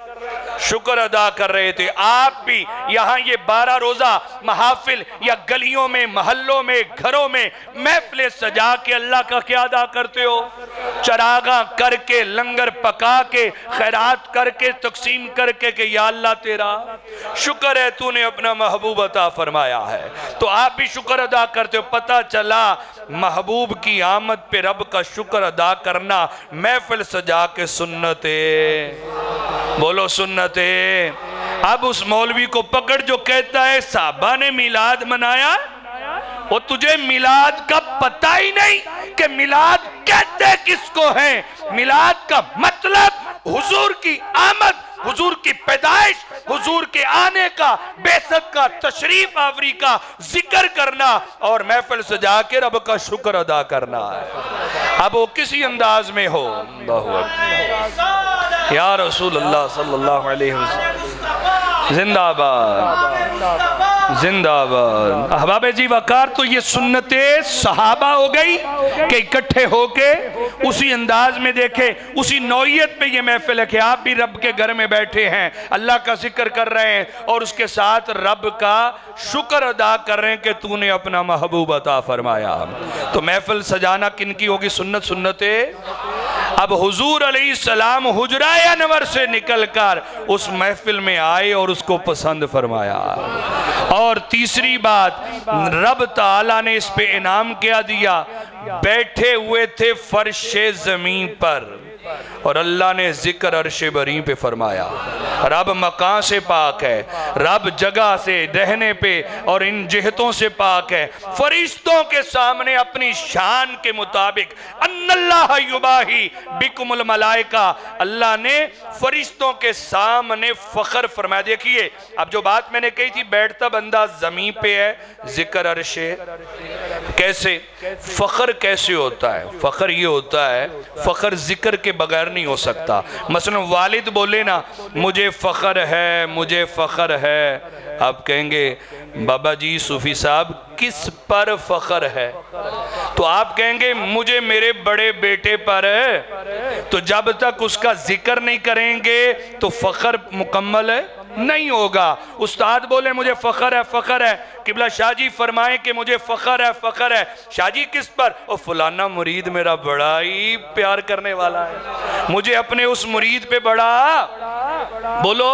B: शुक्र अदा कर रहे थे। आप भी यहाँ ये 12 रोजा महफिल या गलियों में, मोहल्लों में, घरों में महफिल सजा के अल्लाह का क्या अदा करते हो? चरागा करके, लंगर पका के, खैरात करके, तकसीम करके कि या अल्लाह तेरा शुक्र है तूने अपना महबूब अता फरमाया है। तो आप भी शुक्र अदा करते हो। पता चला महबूब की आमद पे रब का शुक्र अदा करना महफिल सजा के सुन्नत है। बोलो सुन्नत है। अब उस मौलवी को पकड़ जो कहता है साहबा ने मिलाद मनाया, वो तुझे मिलाद का पता ही नहीं कि मिलाद कहते किसको है। मिलाद का मतलब हुजूर की आमद, हुजूर की पैदाइश, हुजूर के आने का, बेसत का, तशरीफ आवरी का जिक्र करना और महफिल सजा के रब का शुक्र अदा करना है। अब वो किसी अंदाज में हो। या रसूल अल्लाह सल्लल्लाहु अलैहि वसल्लम जिंदाबाद जिंदाबाद। अहबाबे जी वकार, तो ये सुन्नते सहाबा हो गई कि इकट्ठे होके उसी अंदाज में देखे, उसी नौइयत पे ये महफिल है कि आप भी रब के घर में बैठे हैं, अल्लाह का जिक्र कर रहे हैं और उसके साथ रब का शुक्र अदा कर रहे हैं कि तूने अपना महबूब अता फरमाया। तो महफिल सजाना किन की होगी? सुन्नत सुन्नते। अब हुजूर अलैहिस्सलाम हुजरा अनवर से निकलकर उस महफिल में आए और उसको पसंद फरमाया। और तीसरी बात, रब ताला ने इस पे इनाम क्या दिया? बैठे हुए थे फर्शे जमीन पर और अल्लाह ने जिक्र अर्शे बरी पे फरमाया। रब मकान से पाक है, रब जगह से, रहने पे और इन जिहतों से पाक है। फरिश्तों के सामने अपनी शान के मुताबिक अन्नल्लाह युबाही बिकुमुल मलाइका, अल्लाह ने फरिश्तों के सामने फख्र फरमाया। देखिए अब जो बात मैंने कही थी, बैठता बंदा जमीन पे है, जिक्र अर्शे। कैसे फख्र कैसे होता है? फख्र ये होता है, फख्र जिक्र के बगैर नहीं हो सकता। मसलन वालिद बोले ना मुझे फ़ख्र है, मुझे फ़ख्र है। आप कहेंगे बाबा जी सूफी साहब किस पर फ़ख्र है? तो आप कहेंगे मुझे मेरे बड़े बेटे पर है। तो जब तक उसका जिक्र नहीं करेंगे तो फ़ख्र मुकम्मल है नहीं होगा। उस्ताद बोले मुझे फ़ख्र है, फ़ख्र है। किबला शाहजी फरमाएं कि मुझे फ़ख्र है, फ़ख्र है। शाहजी किस पर? और फलाना मुरीद मेरा बड़ा ही प्यार करने वाला है, मुझे अपने उस मुरीद पे बड़ा। बोलो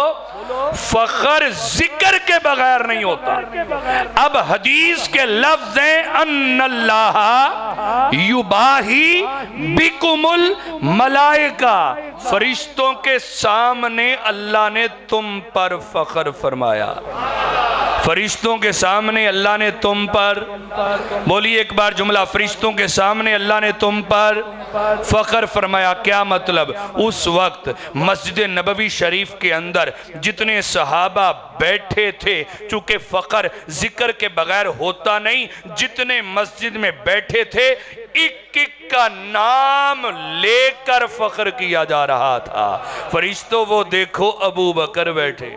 B: फ़ख्र जिक्र के बगैर नहीं होता। अब हदीस के लफ्ज़ हैं अन्नल्लाह युबाही बिकुमुल मलाइका, फरिश्तों के सामने अल्लाह ने तुम पर फ़ख्र फरमाया। फरिश्तों के सामने अल्लाह ने तुम पर, बोलिए एक बार जुमला, फरिश्तों के सामने अल्लाह ने तुम पर फ़ख्र फरमाया। क्या मतलब? उस वक्त मस्जिद नबवी शरीफ के अंदर जितने सहाबा बैठे थे, चूँकि फ़ख्र जिक्र के बगैर होता नहीं, जितने मस्जिद में बैठे थे एक एक का नाम लेकर फ़ख्र किया जा रहा था। फरिश्तों वो देखो अबू बकर बैठे,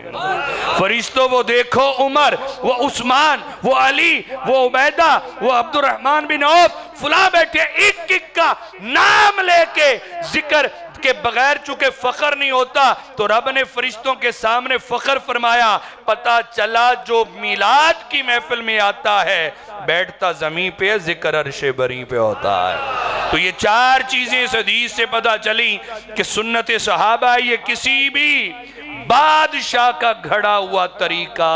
B: फरिश्तों वो देखो उमर, वो उस्मान, वो अली, वो उबैदा, वो अब्दुर्रहमान बिन औफ, फुला बैठे। एक एक का नाम लेके जिक्र के बगैर चूंकि फख्र नहीं होता तो रब ने फरिश्तों के सामने फख्र फरमाया। पता चला जो मिलाद की महफिल में आता है बैठता जमीन पे, जिक्र अर्शे बरी पे होता है। तो ये चार चीजें इस हदीस से पता चली कि सुन्नत सहाबा ये किसी भी बादशाह का घड़ा हुआ तरीका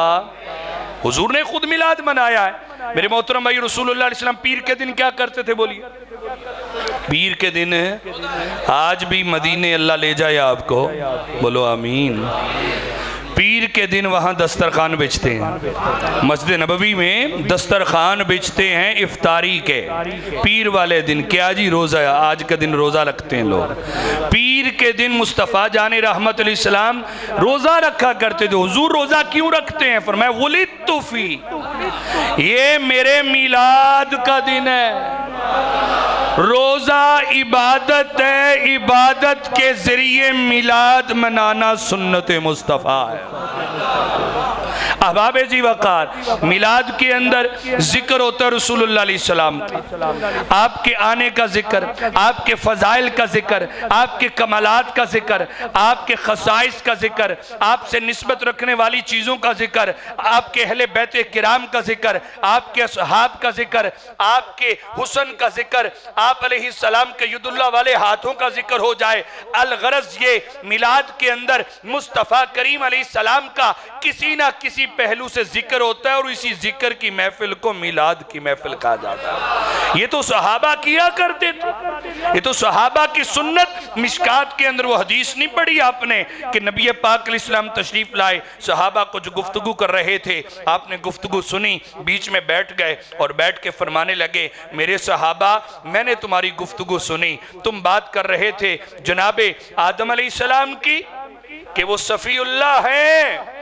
B: हुजूर ने खुद मिलाद मनाया है। मेरे मोहतरम भाई, रसूलुल्लाह सल्लल्लाहु अलैहि वसल्लम पीर के दिन क्या करते थे? बोलिए। पीर के दिन आज भी मदीने अल्लाह ले जाए आपको, बोलो आमीन। पीर के दिन वहाँ दस्तरखान बेचते हैं, मस्जिद नबवी में दस्तरखान बेचते हैं इफ्तारी के। पीर वाले दिन क्या जी? रोज़ा, आज के दिन रोज़ा रखते हैं लोग। पीर के दिन मुस्तफ़ा जाने रहमत अलैहिस्सलाम रोज़ा रखा करते थे। हुजूर रोज़ा क्यों रखते हैं? फरमाया वुलिदतु फी, ये मेरे मिलाद का दिन है। रोज़ा इबादत है, इबादत के ज़रिए मिलाद मनाना सुन्नत मुस्तफ़ा है। अहबाब जी वक़ार, मिलाद के अंदर जिक्र होता है रसूलुल्लाह सल्लल्लाहु अलैहि वसल्लम का, आपके आने का जिक्र, आपके फ़ज़ाइल का जिक्र, आपके कमालात का जिक्र, आपके खसाइस का जिक्र, आपसे निस्बत रखने वाली चीज़ों का जिक्र, आपके अहले बैत किराम का जिक्र, आपके असहाब का जिक्र, आपके हुस्न का जिक्र, आप अलैहिस्सलाम के यदुल्लाह वाले हाथों का जिक्र हो जाए। अलगरज ये मिलाद के अंदर मुस्तफ़ा करीम अलैहिस्सलाम का किसी ना किसी पहलू से जिक्र होता है और इसी जिक्र की महफिल को मिलाद की महफिल कहा जाता है। ये तो सहाबा किया करते थे, ये तो सहाबा की सुन्नत। मिशकात के अंदर वो हदीस नहीं पढ़ी आपने कि नबी पाक अलैहिस्सलाम तशरीफ लाए, सहाबा को जो गुफ्तगू कर रहे थे, आपने गुफ्तगू सुनी, बीच में बैठ गए और बैठ के फरमाने लगे, मेरे सहाबा, मैंने तुम्हारी गुफ्तगू सुनी, तुम बात कर रहे थे जनाबे आदम अलैहिस्सलाम की कि वो सफ़ीउल्लाह हैं।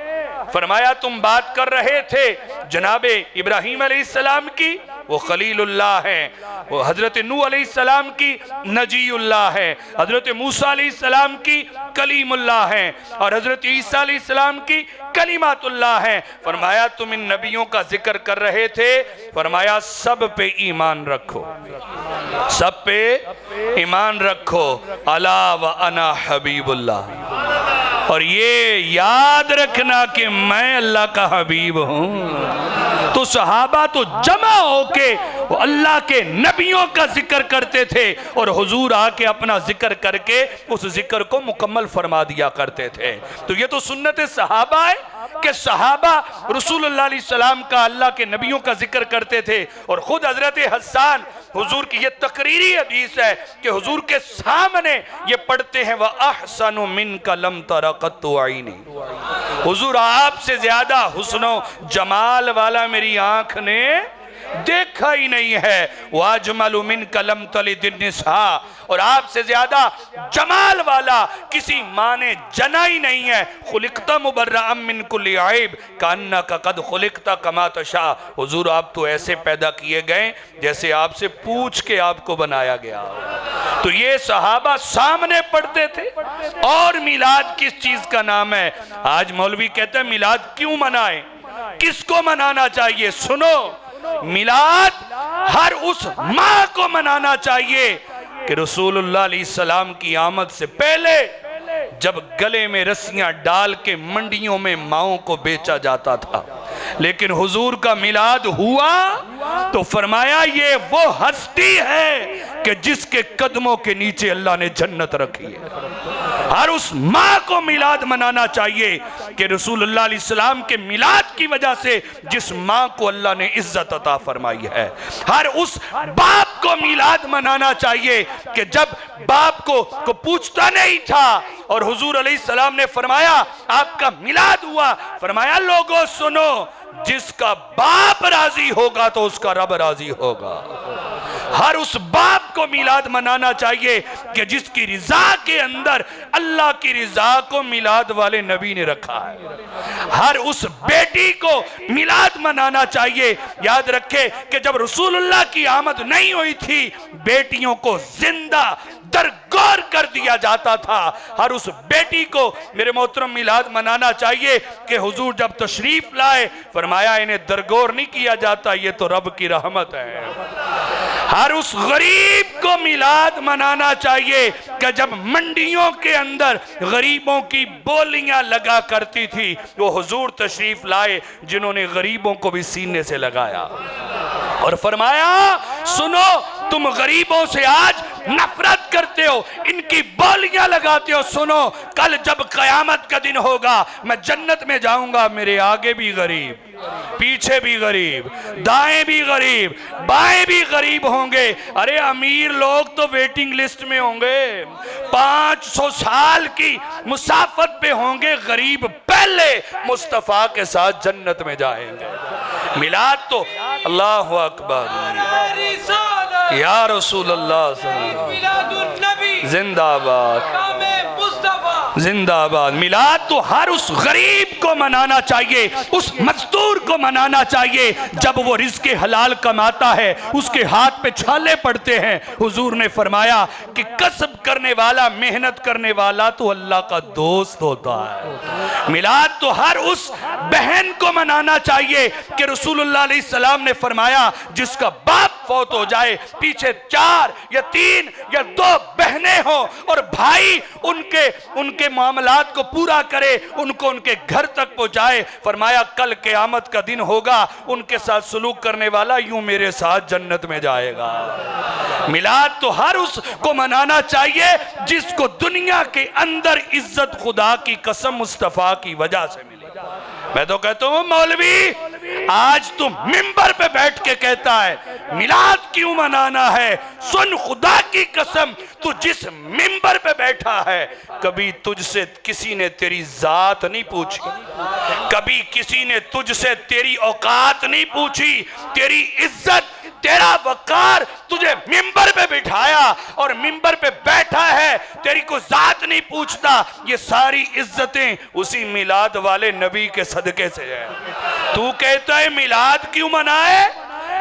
B: फरमाया तुम बात कर रहे थे जनाबे इब्राहीम अलैहिस्सलाम की, वो खलीलुल्लाह हैं। वो हजरत नूह अलैहिस्सलाम की नजीउल्लाह है, हजरत मूसा अलैहिस्सलाम की कलीमुल्लाह हैं और हजरत ईसा अलैहिस्सलाम की कलीमातुल्लाह हैं। फरमाया तुम इन नबियों का जिक्र कर रहे थे, फरमाया सब पे ईमान रखो, सब पे ईमान रखो। अला व अना हबीबुल्लाह, और ये याद रखना कि मैं अल्लाह का हबीब हूँ। तो सहाबा तो जमा होके अल्लाह के नबियों का जिक्र करते थे और हुजूर आके अपना जिक्र करके उस जिक्र को मुकम्मल फरमा दिया करते थे। तो ये तो सुन्नत सहाबा है कि सहाबा रसूलुल्लाह सल्लल्लाहु अलैहि वसल्लम का, अल्लाह के नबियों का जिक्र करते थे। और खुद हजरत हसन हुजूर की ये तकरीरी हदीस है कि हुजूर के सामने ये पढ़ते हैं, वह अहसनु मिनका लम तरा कत्तु आईनी, हुजूर आपसे ज्यादा हुस्नो जमाल वाला मेरी आंख ने देखा ही नहीं है। वाजमलु मिन कलम तली दिनिसा, और आपसे ज्यादा जमाल वाला किसी माँ ने जना ही नहीं है। खुलिकता मुबर्रअम मिन कुल्ली ऐब कान्नका कद खुलिकता कमा तशा, हुजूर आप तो ऐसे पैदा किए गए जैसे आपसे पूछ के आपको बनाया गया। तो ये सहाबा सामने पढ़ते थे। और मिलाद किस चीज का नाम है? आज मौलवी कहते हैं मिलाद क्यों मनाएं, किसको मनाना चाहिए? सुनो, मिलाद हर उस माँ को मनाना चाहिए कि रसूलुल्लाह अलैहिस्सलाम की आमद से पहले जब गले में रस्सियां डाल के मंडियों में माओं को बेचा जाता था, लेकिन हुजूर का मिलाद हुआ तो फरमाया ये वो हस्ती है कि जिसके कदमों के नीचे अल्लाह ने जन्नत रखी है। हर उस माँ को मिलाद मनाना चाहिए कि रसूलुल्लाह अलैहिस्सलाम के मिलाद की वजह से जिस माँ को अल्लाह ने इज्जत अता फरमाई है। हर उस बाप को मिलाद मनाना चाहिए कि जब बाप को पूछता नहीं था और हुजूर अलैहिस्सलाम ने फरमाया आपका मिलाद हुआ, फरमाया लोगों सुनो, जिसका बाप राजी होगा तो उसका रब राजी होगा। हर उस बाप को मिलाद मनाना चाहिए कि जिसकी रिजा के अंदर अल्लाह की रिजा को मिलाद वाले नबी ने रखा है। हर उस बेटी को मिलाद मनाना चाहिए। याद रखे कि जब रसूलुल्लाह की आमद नहीं हुई थी, बेटियों को जिंदा दरगोर कर दिया जाता था। हर उस बेटी को मेरे मोहतरम मिलाद मनाना चाहिए कि हुजूर जब तशरीफ लाए फरमाया इन्हें दरगोर नहीं किया जाता, ये तो रब की रहमत है। हर उस गरीब को मिलाद मनाना चाहिए कि जब मंडियों के अंदर गरीबों की बोलियां लगा करती थी, वो हुजूर तशरीफ लाए जिन्होंने गरीबों को भी सीने से लगाया और फरमाया सुनो, तुम गरीबों से आज नफरत करते हो, इनकी बोलियां लगाते हो। सुनो, कल जब कयामत का दिन होगा, मैं जन्नत में जाऊंगा, मेरे आगे भी गरीब, पीछे भी गरीब, दाएं भी गरीब, बाएं भी गरीब होंगे। अरे अमीर लोग तो वेटिंग लिस्ट में होंगे, 500 साल की मुसाफत पे होंगे, गरीब पहले मुस्तफा के साथ जन्नत में जाएंगे। मिलाद तो अल्लाह अकबर, या रसूल अल्लाह, जिंदाबाद जिंदाबाद। मिलाद तो हर उस गरीब को मनाना चाहिए, उस मजदूर को मनाना चाहिए जब वो रिज़्क़ हलाल कमाता है, उसके हाथ पे छाले पड़ते हैं। हुजूर ने फरमाया कि कसब करने वाला, मेहनत करने वाला तो अल्लाह का दोस्त होता है। मिलाद तो हर उस बहन को मनाना चाहिए कि रसूलुल्लाह अलैहि सलाम ने फरमाया जिसका बाप फौत हो जाए, पीछे 4 या 3 या 2 बहनें हो और भाई उनके मामलात को पूरा करे, उनको उनके घर तक पहुंचाए। फरमाया कल क़यामत का दिन होगा, उनके साथ सलूक करने वाला यूं मेरे साथ जन्नत में जाएगा। मिलाद तो हर उसको मनाना चाहिए जिसको दुनिया के अंदर इज्जत खुदा की कसम मुस्तफा की वजह से मिली। मैं तो कहता हूं मौलवी, आज तुम मिंबर पे बैठ के कहता है मिलाद क्यों मनाना है? सुन, खुदा की कसम, तू जिस मिंबर पे बैठा है, कभी तुझसे किसी ने तेरी जात नहीं पूछी, कभी किसी ने तुझसे तेरी औकात नहीं पूछी, तेरी इज्जत, तेरा वकार तुझे मिंबर पे बिठाया और मिंबर पे बैठा है, तेरी को जात नहीं पूछता। ये सारी इज्जतें उसी मिलाद वाले नबी के सदके से है। तू कहता है मिलाद क्यों मनाए?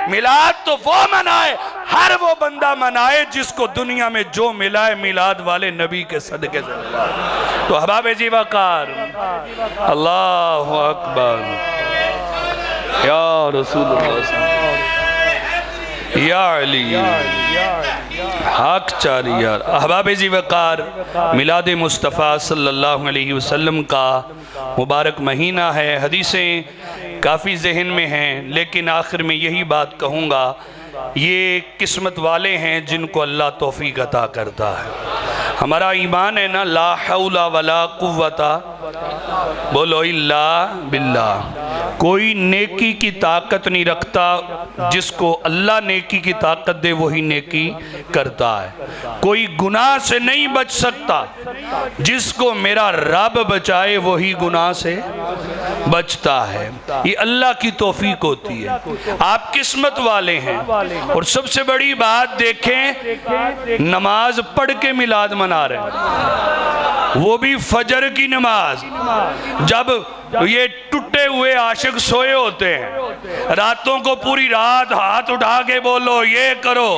B: मिलाद तो वो मनाए, हर वो बंदा मनाए जिसको दुनिया में जो मिला है मिलाद वाले नबी के सदके से मिला। तो अहबाब जी वकार, अल्लाह अकबर, या रसूलुल्लाह, या अली, हक चारी यार। अहबाब जी वकार, मिलाद मुस्तफ़ा सल्लल्लाहु अलैहि वसल्लम का मुबारक महीना है। हदीसें काफ़ी जहन में हैं, लेकिन आखिर में यही बात कहूँगा, ये किस्मत वाले हैं जिनको अल्लाह तौफीक अता करता है। हमारा ईमान है ना, ला हौला वला कुव्वता, बोलो इल्ला बिल्लाह। कोई नेकी की ताकत नहीं रखता, जिसको अल्लाह नेकी की ताकत दे वही नेकी करता है। कोई गुनाह से नहीं बच सकता, जिसको मेरा रब बचाए वही गुनाह से बचता है। ये अल्लाह की तौफीक होती है। आप किस्मत वाले हैं। और सबसे बड़ी बात देखें, नमाज पढ़ के मिलाद मना रहे हैं, वो भी फजर की नमाज। जब ये टूटे हुए आशिक सोए होते हैं, रातों को पूरी रात हाथ उठा के बोलो ये करो,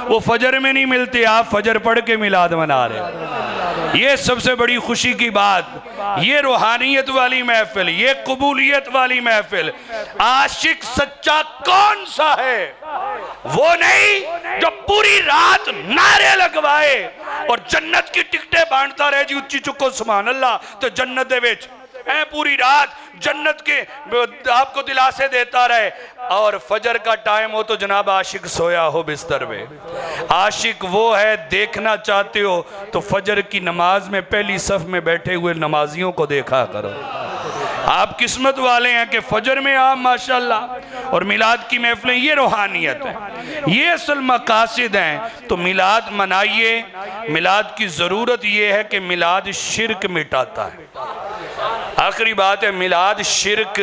B: वो फजर में नहीं मिलते, आप फजर पढ़ के मिलाद मना रहे हैं। ये सबसे बड़ी खुशी की बात, ये रूहानियत वाली महफिल, ये कबूलियत वाली महफिल। आशिक सच्चा कौन सा है? वो नहीं जो पूरी रात नारे लगवाए और जन्नत की टिकटें बांटता रहे जी, उच्ची चुको सुभान अल्लाह तो जन्नत दे विच, पूरी रात जन्नत के आपको दिलासे देता रहे, और फजर का टाइम हो तो जनाब आशिक सोया हो बिस्तर में। आशिक वो है, देखना चाहते हो तो फजर की नमाज में पहली सफ में बैठे हुए नमाजियों को देखा करो। आप किस्मत वाले हैं कि फजर में आप माशाल्लाह। और मिलाद की महफिलें, ये रूहानियत है, ये असल मकासिद हैं। तो मिलाद मनाइए। मिलाद की ज़रूरत ये है कि मिलाद शिरक मिटाता है। आखिरी बात है, मिलाद शिरक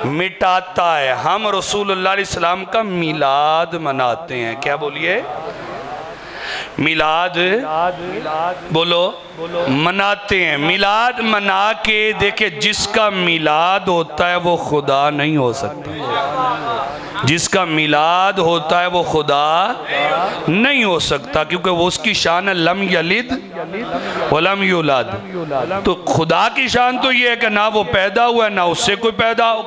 B: मिटाता है। हम रसूलुल्लाह अलैहि सलाम का मिलाद मनाते हैं। क्या बोलिए? मिलाद बोलो मनाते हैं। मिलाद मना के देखे, जिसका मिलाद होता है वो खुदा नहीं हो सकता। जिसका मिलाद होता है वो खुदा नहीं हो सकता, क्योंकि वो उसकी शान है लम यलिद वलम यूलद। तो खुदा की शान तो ये है कि ना वो पैदा हुआ है ना उससे कोई पैदा हो,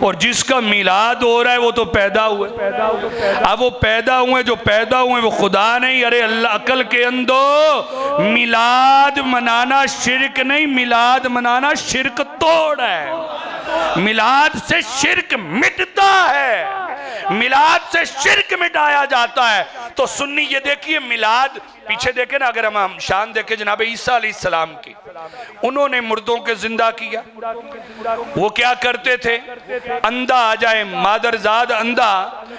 B: और जिसका मिलाद हो रहा है वो तो पैदा हुए। अब वो पैदा हुए, जो पैदा हुए वो खुदा नहीं। अरे अल्लाह अकल के अंदो, मिलाद मनाना शिरक नहीं, मिलाद मनाना शिरक तोड़ है। मिलाद से शिरक मिटता है।
C: मिलाद से शिर्क मिटाया जाता है। तो सुन्नी ये देखिए मिलाद, पीछे देखे ना, अगर हम शान देखे जनाब ईसा अलैहिस्सलाम की, उन्होंने मुर्दों के जिंदा किया। वो क्या करते थे, अंधा आ जाए, मादरजाद अंधा,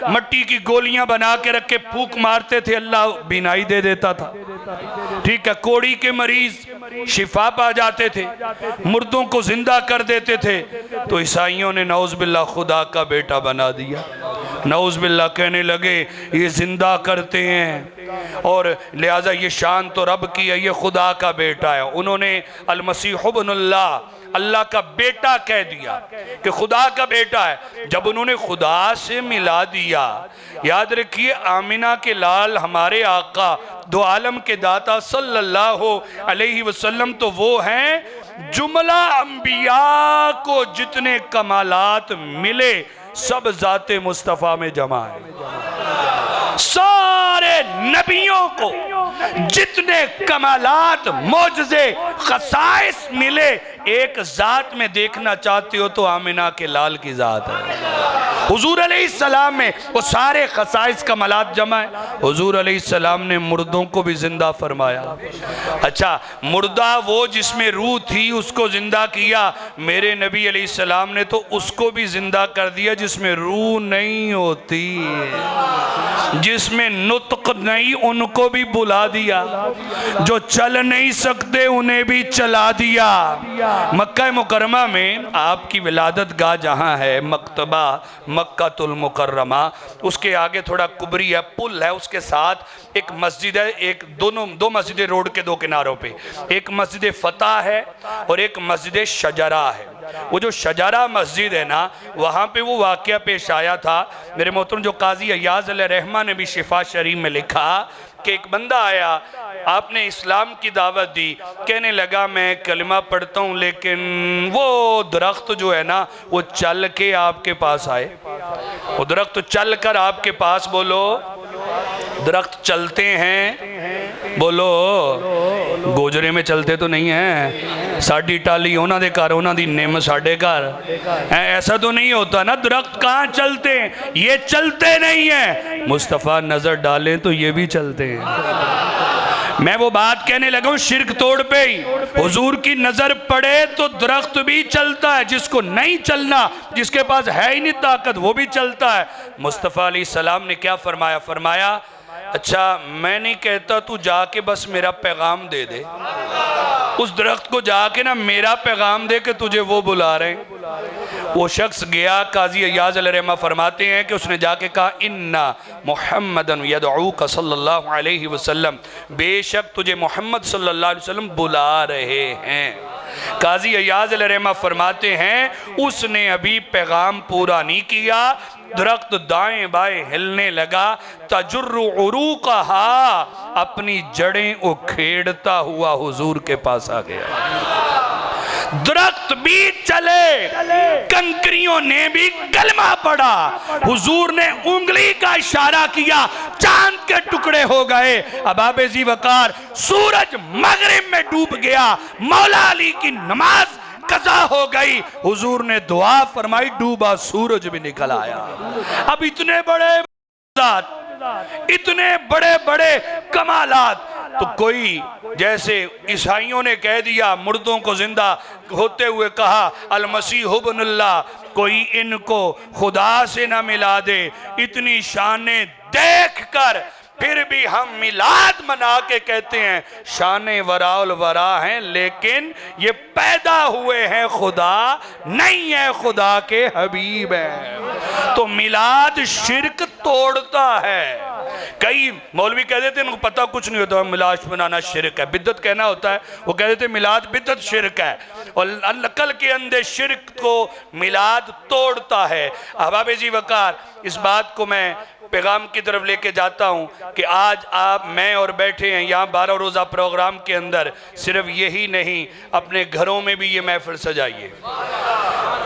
C: मट्टी की गोलियां बना के रख के फूंक मारते थे, अल्लाह बीनाई दे देता था। ठीक है, कोड़ी के मरीज शिफा पा जाते थे, मुर्दों को जिंदा कर देते थे। तो ईसाइयों ने नौज बिल्ला खुदा का बेटा बना दिया। नौज बिल्ला कहने लगे ये जिंदा करते हैं और लिहाजा ये शान तो रब की है, ये खुदा का बेटा है। उन्होंने अल मसीह इब्नुल्लाह, अल्लाह का बेटा कह दिया कि खुदा का बेटा है। जब उन्होंने खुदा से मिला दिया, याद रखिए आमिना के लाल हमारे आका दो आलम के दाता सल्लल्लाहु अलैहि वसल्लम तो वो हैं जुमला अंबिया को जितने कमालात मिले सब जाते मुस्तफ़ा में जमा है। सारे नबियों को जितने कमालात मोजज़े खसाइस मिले एक जात में देखना चाहते हो तो आमिना के लाल की जात है। हुजूर अलैहिस्सलाम में वो सारे खसाइस कमालात जमा है। हुजूर अलैहिस्सलाम ने मुर्दों को भी जिंदा फरमाया। अच्छा, मुर्दा वो जिसमें रूह थी उसको जिंदा किया, मेरे नबी अलैहिस्सलाम ने तो उसको भी जिंदा कर दिया जिसमें रूह नहीं होती, जिसमें नुत्क नहीं उनको भी बुला दिया, जो चल नहीं सकते उन्हें भी चला दिया। मक्का मुकर्रमा में आपकी विलादत गाह जहाँ है, मकतबा मक्कातुल मुकर्रमा, उसके आगे थोड़ा कुबरी है, पुल है, उसके साथ एक मस्जिद है, एक दो मस्जिदें रोड के दो किनारों पे, एक मस्जिद फतह है और एक मस्जिद शजरा है। वो जो शजरा मस्जिद है ना, वहाँ पे वो वाक़या पेश आया था। मेरे मोहतरम जो काजी अय्याज़ अलैहिर्रहमा ने भी शिफा शरीफ में लिखा कि एक बंदा आया, आपने इस्लाम की दावत दी, कहने लगा मैं कलमा पढ़ता हूँ, लेकिन वो दरख्त जो है ना वो चल के आपके पास आए, वो दरख्त चल कर आपके पास, बोलो दरख्त चलते हैं, बोलो गोजरे में चलते तो नहीं है, साड़ी टाली उन्हों दे घर, उन्हों दी निम साढ़े घर, ऐसा तो नहीं होता ना। दरख्त कहाँ चलते हैं, ये चलते नहीं है, मुस्तफ़ा नजर डालें तो ये भी चलते हैं। मैं वो बात कहने लगा हूँ शिर्क तोड़ पे ही, हुजूर की नजर पड़े तो दरख्त भी चलता है, जिसको नहीं चलना, जिसके पास है ही नहीं ताकत, वो भी चलता है। मुस्तफ़ा अलैहिस्सलाम ने क्या फरमाया, फरमाया अच्छा मैं नहीं कहता, तू जाके बस मेरा पैगाम दे दे, उस दरख्त को जाके ना मेरा पैगाम दे कि तुझे वो बुला रहे हैं। वो शख्स गया, काजी अय्याज़ अलैहिर्रहमा फरमाते हैं कि उसने जाके कहा इन्ना मुहम्मदन यदऊका सल्लल्लाहु अलैहि वसल्लम, बेशक तुझे मोहम्मद सल्लल्लाहु अलैहि वसल्लम बुला रहे हैं। काजी अय्याज़ अलैहिर्रहमा फरमाते हैं उसने अभी पैगाम पूरा नहीं किया, दरख्त दाएं बाएं हिलने लगा, तजुर्रु उरूक़हा, अपनी जड़ें उखेड़ता हुआ हुजूर के पास आ गया। दरख्त भी चले, कंकरियों ने भी कलमा पढ़ा, हुजूर ने उंगली का इशारा किया, चांद के टुकड़े हो गए। अबाब जी वकार, सूरज मगरिब में डूब गया, मौला अली की नमाज कज़ा हो गई, हुजूर ने दुआ फरमाई, डूबा सूरज भी निकल आया। अब इतने बड़े इतने बड़े बड़े कमालात, तो कोई जैसे ईसाइयों ने कह दिया मुर्दों को जिंदा होते हुए कहा अल मसीह इब्नुल्लाह, कोई इनको खुदा से ना मिला दे, इतनी शानें देख कर फिर भी हम मिलाद मना के कहते हैं शाने वराउल वरा हैं, लेकिन ये पैदा हुए हैं खुदा नहीं है, खुदा के हबीब है। तो मिलाद शिर्क तोड़ता है। कई मौलवी कह देते हैं उनको पता कुछ नहीं होता, मिलाद बनाना शिर्क है, बिद्दत कहना होता है, वो कह देते मिलाद बिद्दत शिर्क है, और अक्ल के अंदर शिर्क को मिलाद तोड़ता है। अहबाब जी वकार, इस बात को मैं पैगाम की तरफ लेके जाता हूँ कि आज आप मैं और बैठे हैं यहाँ 12 रोज़ा प्रोग्राम के अंदर, सिर्फ यही नहीं अपने घरों में भी ये महफिल सजाइए।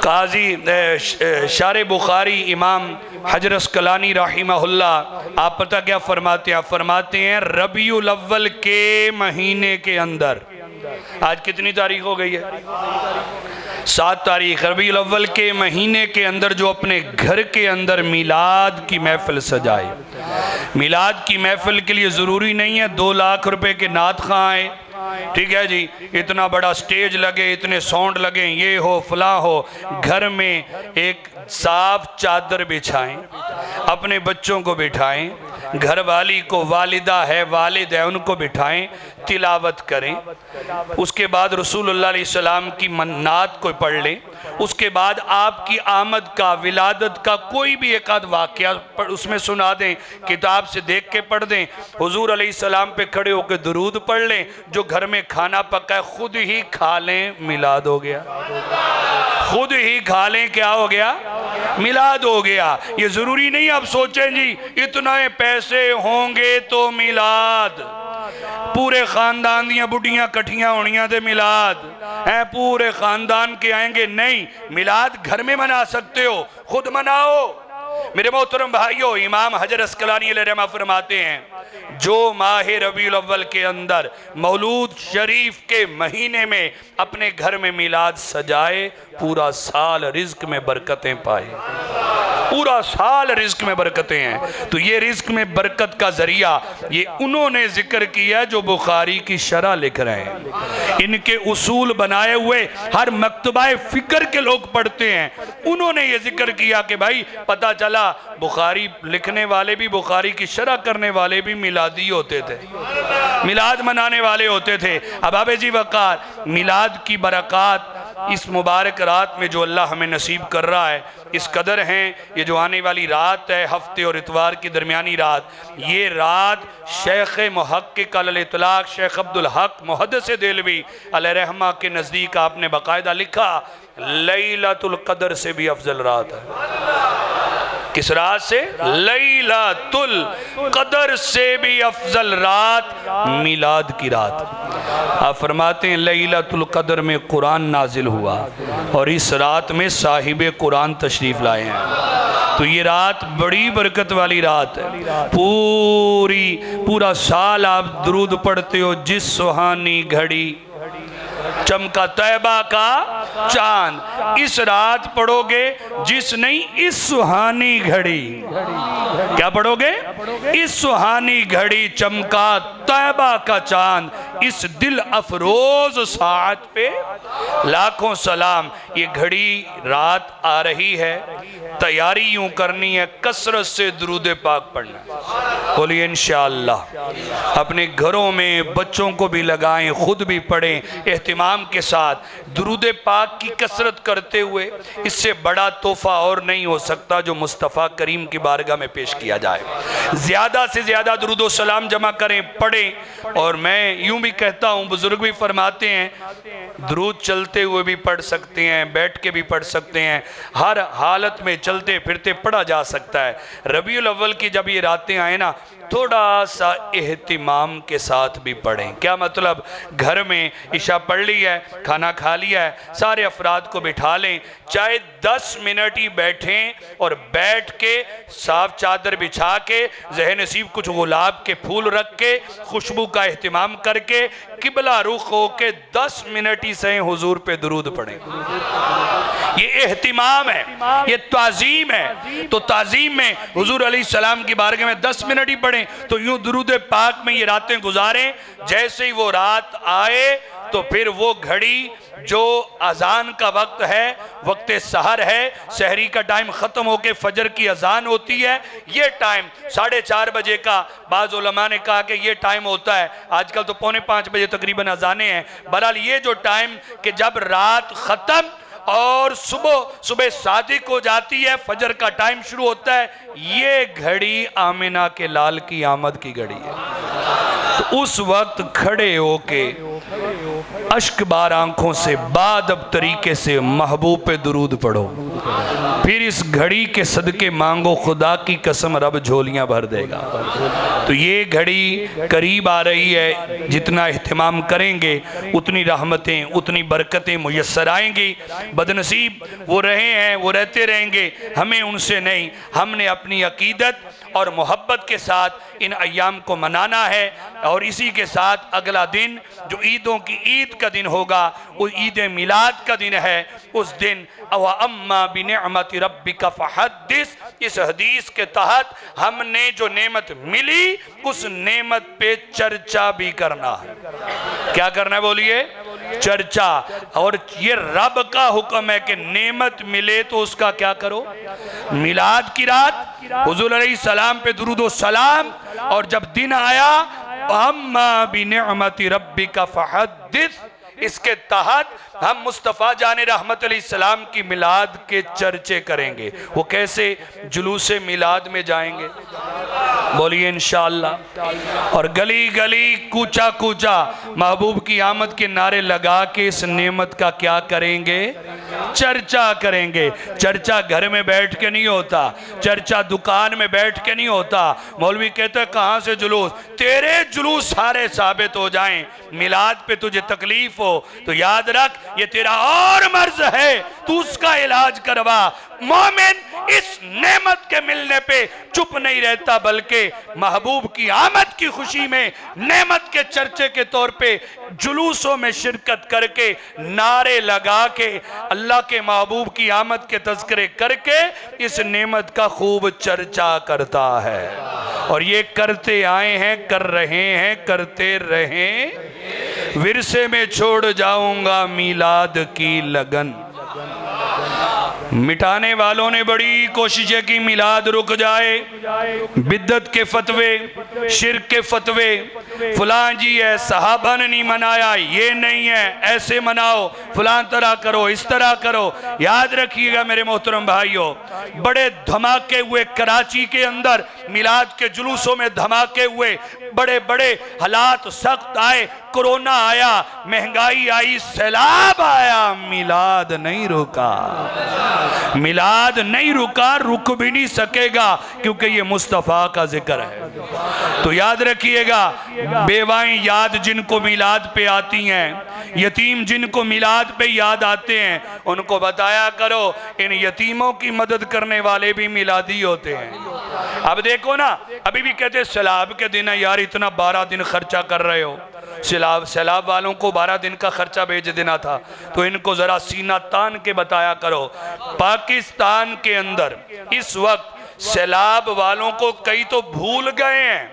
C: काजी शारे बुखारी इमाम हजरत अस्कलानी रहिमहुल्लाह, आप पता क्या फरमाते हैं, फरमाते हैं रबीउल अव्वल के महीने के अंदर, आज कितनी तारीख हो गई है, 7 तारीख रबीउल अव्वल के महीने के अंदर जो अपने घर के अंदर मिलाद की महफिल सजाए, मिलाद की महफिल के लिए ज़रूरी नहीं है 2 लाख रुपए के नात खां आए, ठीक है जी, इतना बड़ा स्टेज लगे, इतने साउंड लगे, ये हो फला हो। घर में एक साफ चादर बिछाएं, अपने बच्चों को बिठाएं, घर वाली को वालिदा है वालिद है उनको बिठाएं, तिलावत करें, उसके बाद रसूलुल्लाह अलैहि सलाम की मन्नात को पढ़ लें, उसके बाद आपकी आमद का विलादत का कोई भी एक आध वाक़या उसमें सुना दें, किताब से देख के पढ़ दें, हुजूर अलैहि सलाम पे खड़े होकर दुरूद पढ़ लें, जो घर में खाना पका है खुद ही खा लें, मिलाद हो गया। खुद ही खा लें, क्या हो गया? मिलाद हो गया। ये ज़रूरी नहीं आप सोचें जी इतना पैसे होंगे तो मिलाद, पूरे खानदान दियाँ बुढ़ियाँ कट्ठियाँ होनियाँ ते मिलाद है, पूरे खानदान के आएंगे, नहीं, मिलाद घर में मना सकते हो, खुद मनाओ। मेरे मोहतरम भाइयों, इमाम हजर अस्कलानी अलैहि फरमाते हैं जो माह रबीउल अव्वल के अंदर मौलूद शरीफ के महीने में अपने घर में मिलाद सजाए, पूरा साल रिज्क में बरकतें पाए, पूरा साल रिज्क में बरकतें हैं। तो ये रिज्क में बरकत का जरिया ये उन्होंने जिक्र किया जो बुखारी की शरह लिख रहे हैं, इनके उसूल बनाए हुए हर मकतबाए फिक्र के लोग पढ़ते हैं, उन्होंने ये जिक्र किया कि भाई पता चला बुखारी लिखने वाले भी, बुखारी की शरह करने वाले भी मिलादी होते थे, मिलाद मनाने वाले होते थे। अब आबे जी वक़ार मिलाद की बरक़ात इस मुबारक रात में जो अल्लाह हमें नसीब कर रहा है इस कदर हैं। ये जो आने वाली रात है, हफ्ते और इतवार की दरमियानी रात, ये रात शेख मुहक्किक अल इतलाक़ शेख अब्दुल हक मुहद्दिस देलवी अलैहिर्रहमा के नज़दीक आपने बाकायदा लिखा लैलतुल क़द्र से भी अफजल रात है। किस रात से? लैलतुल क़द्र से भी अफजल रात मिलाद की रात। आप फरमाते हैं लैलतुल क़द्र में कुरान नाजिल हुआ और इस रात में साहिब कुरान तशरीफ़ लाए हैं। तो ये रात बड़ी बरकत वाली रात है। पूरा साल आप दुरूद पढ़ते हो, जिस सुहानी घड़ी चमका तैबा का चांद, इस रात पढ़ोगे जिस नहीं इस सुहानी घड़ी, क्या पढ़ोगे? इस सुहानी घड़ी चमका तैबा का चांद, इस दिल अफरोज साथ पे लाखों सलाम। ये घड़ी रात आ रही है, तैयारी यूं करनी है, कसरत से दुरूद पाक पढ़ना। बोलिए इंशाअल्लाह। अपने घरों में बच्चों को भी लगाएं, खुद भी पढ़ें एहतिमाम के साथ, दुरूद पाक की कसरत करते हुए। इससे बड़ा तोहफा और नहीं हो सकता जो मुस्तफ़ा करीम की बारगाह में पेश किया जाए। ज़्यादा से ज़्यादा दुरूद व सलाम जमा करें, पढ़ें। और मैं यूं भी कहता हूँ, बुजुर्ग भी फरमाते हैं दुरूद चलते हुए भी पढ़ सकते हैं, बैठ के भी पढ़ सकते हैं, हर हालत में चलते फिरते पढ़ा जा सकता है। रबीउल अव्वल की जब ये रातें आए ना, थोड़ा सा एहतिमाम के साथ भी पढ़ें। क्या मतलब? घर में इशा पढ़ ली है, खाना खा लिया है, सारे अफराद को बिठा लें, चाहे 10 मिनट ही बैठें और बैठ के साफ चादर बिछा के ज़हन नसीब कुछ गुलाब के फूल रख के खुशबू का एहतिमाम करके किबला रुख हो के 10 मिनट ही सही हुजूर पे दुरूद पढ़ें। ये एहतिमाम है, ये ताज़ीम है। तो ताज़ीम में हुजूर अलैहि सलाम की बारगाह में 10 मिनट ही पढ़ें। तो यूं दुरूद पाक में ये रातें गुजारें। जैसे ही वो रात आए तो फिर वो घड़ी जो अजान का वक्त है, वक्त सहर है, सहरी का टाइम ख़त्म होके फजर की अजान होती है, ये टाइम 4:30 बजे का बाज़ उलमा ने कहा कि ये टाइम होता है। आजकल तो 4:45 बजे तकरीबन अजानें हैं। बहरहाल ये जो टाइम कि जब रात ख़त्म और सुबह सादिक हो जाती है, फजर का टाइम शुरू होता है, ये घड़ी आमिना के लाल की आमद की घड़ी है। तो उस वक्त खड़े होके अश्क बार आंखों से बादब तरीके से महबूब पे दुरूद पढ़ो, फिर इस घड़ी के सदके मांगो, खुदा की कसम रब झोलियां भर देगा। तो ये घड़ी करीब आ रही है, जितना एहतिमाम करेंगे उतनी रहमतें, उतनी बरकतें मुयस्सर आएंगी। बदनसीब वो रहे हैं, वो रहते रहेंगे, हमें उनसे नहीं। हमने अपनी अकीदत और मोहब्बत के साथ इन अय्याम को मनाना है। और इसी के साथ अगला दिन जो ईदों की ईद का दिन होगा वो ईद मिलाद का दिन है। उस दिन व अम्मा बिनिअमति रब्बिका फहद्दिस, इस हदीस के तहत हमने जो नेमत मिली उस नेमत पे चर्चा भी करना है। क्या करना है बोलिए? चर्चा। और ये रब का हुक्म है कि नेमत मिले तो उसका क्या करो? मिलाद की रात हुजूर अलैहिस्सलाम पे दुरूद सलाम, और जब दिन आया अम्मा बिनिअमति रब्बिका फहद्दिस, इसके तहत हम मुस्तफ़ा जाने रहमत अलैहिस्सलाम की मिलाद के चर्चे करेंगे। वो कैसे? जुलूसे मिलाद में जाएंगे, बोलिए इंशाअल्लाह। और गली गली कूचा कूचा महबूब की आमद के नारे लगा के इस नेमत का क्या करेंगे? चर्चा करेंगे। चर्चा घर में बैठ के नहीं होता, चर्चा दुकान में बैठ के नहीं होता। मौलवी कहते हैं कहाँ से जुलूस? तेरे जुलूस सारे साबित हो जाएं। मिलाद पे तुझे तकलीफ हो तो याद रख ये तेरा और मर्ज है, तू उसका इलाज करवा। मोमिन इस नेमत के मिलने पे चुप नहीं रहता, बल्कि महबूब की आमद की खुशी में नेमत के चर्चे के तौर पे जुलूसों में शिरकत करके नारे लगा के अल्लाह के महबूब की आमद के तज़किरे करके इस नेमत का खूब चर्चा करता है। और ये करते आए हैं, कर रहे हैं, करते रहें। विरसे में छोड़ जाऊंगा मीलाद की लगन। मिटाने वालों ने बड़ी कोशिशें की मिलाद रुक जाए। बिद्दत के फतवे, शिर्क के फतवे, फलां जी है सहाबा ने नहीं मनाया, ये नहीं है ऐसे मनाओ, फलां तरह करो, इस तरह करो। याद रखिएगा मेरे मोहतरम भाइयों, बड़े धमाके हुए कराची के अंदर, मिलाद के जुलूसों में धमाके हुए, बड़े बड़े हालात सख्त आए, कोरोना आया, महंगाई आई, सैलाब आया, मिलाद नहीं रुका। मिलाद नहीं रुका, रुक भी नहीं सकेगा, क्योंकि ये मुस्तफ़ा का जिक्र है। तो याद रखिएगा, बेवाएं याद जिनको मिलाद पे आती हैं, यतीम जिनको मिलाद पे याद आते हैं, उनको बताया करो इन यतीमों की मदद करने वाले भी मिलादी होते हैं। अब देखो ना, अभी भी कहते सैलाब के दिन है यार, इतना 12 दिन खर्चा कर रहे हो। सैलाब वालों को 12 दिन का खर्चा भेज देना था, तो इनको जरा सीना तान के बताया करो। पाकिस्तान के अंदर इस वक्त सैलाब वालों को कई तो भूल गए हैं,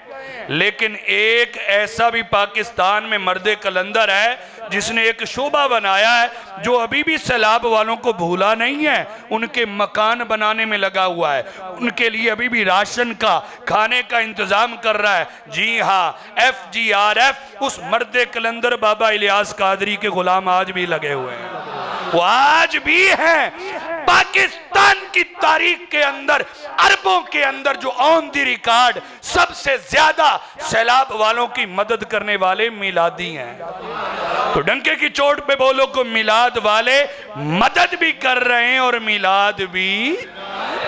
C: लेकिन एक ऐसा भी पाकिस्तान में मर्दे कलंदर है जिसने एक शोबा बनाया है जो अभी भी सैलाब वालों को भूला नहीं है। उनके मकान बनाने में लगा हुआ है, उनके लिए अभी भी राशन का, खाने का इंतजाम कर रहा है। जी हाँ, FGRF, उस मर्दे कलंदर बाबा इलियास कादरी के गुलाम आज भी लगे हुए हैं, वो आज भी हैं। पाकिस्तान की तारीख के अंदर, अरबों के अंदर जो ऑन द रिकॉर्ड सबसे ज्यादा सैलाब वालों की मदद करने वाले मिलादी हैं। तो डंके की चोट पे बोलो को मिलाद वाले मदद भी कर रहे हैं और मिलाद भी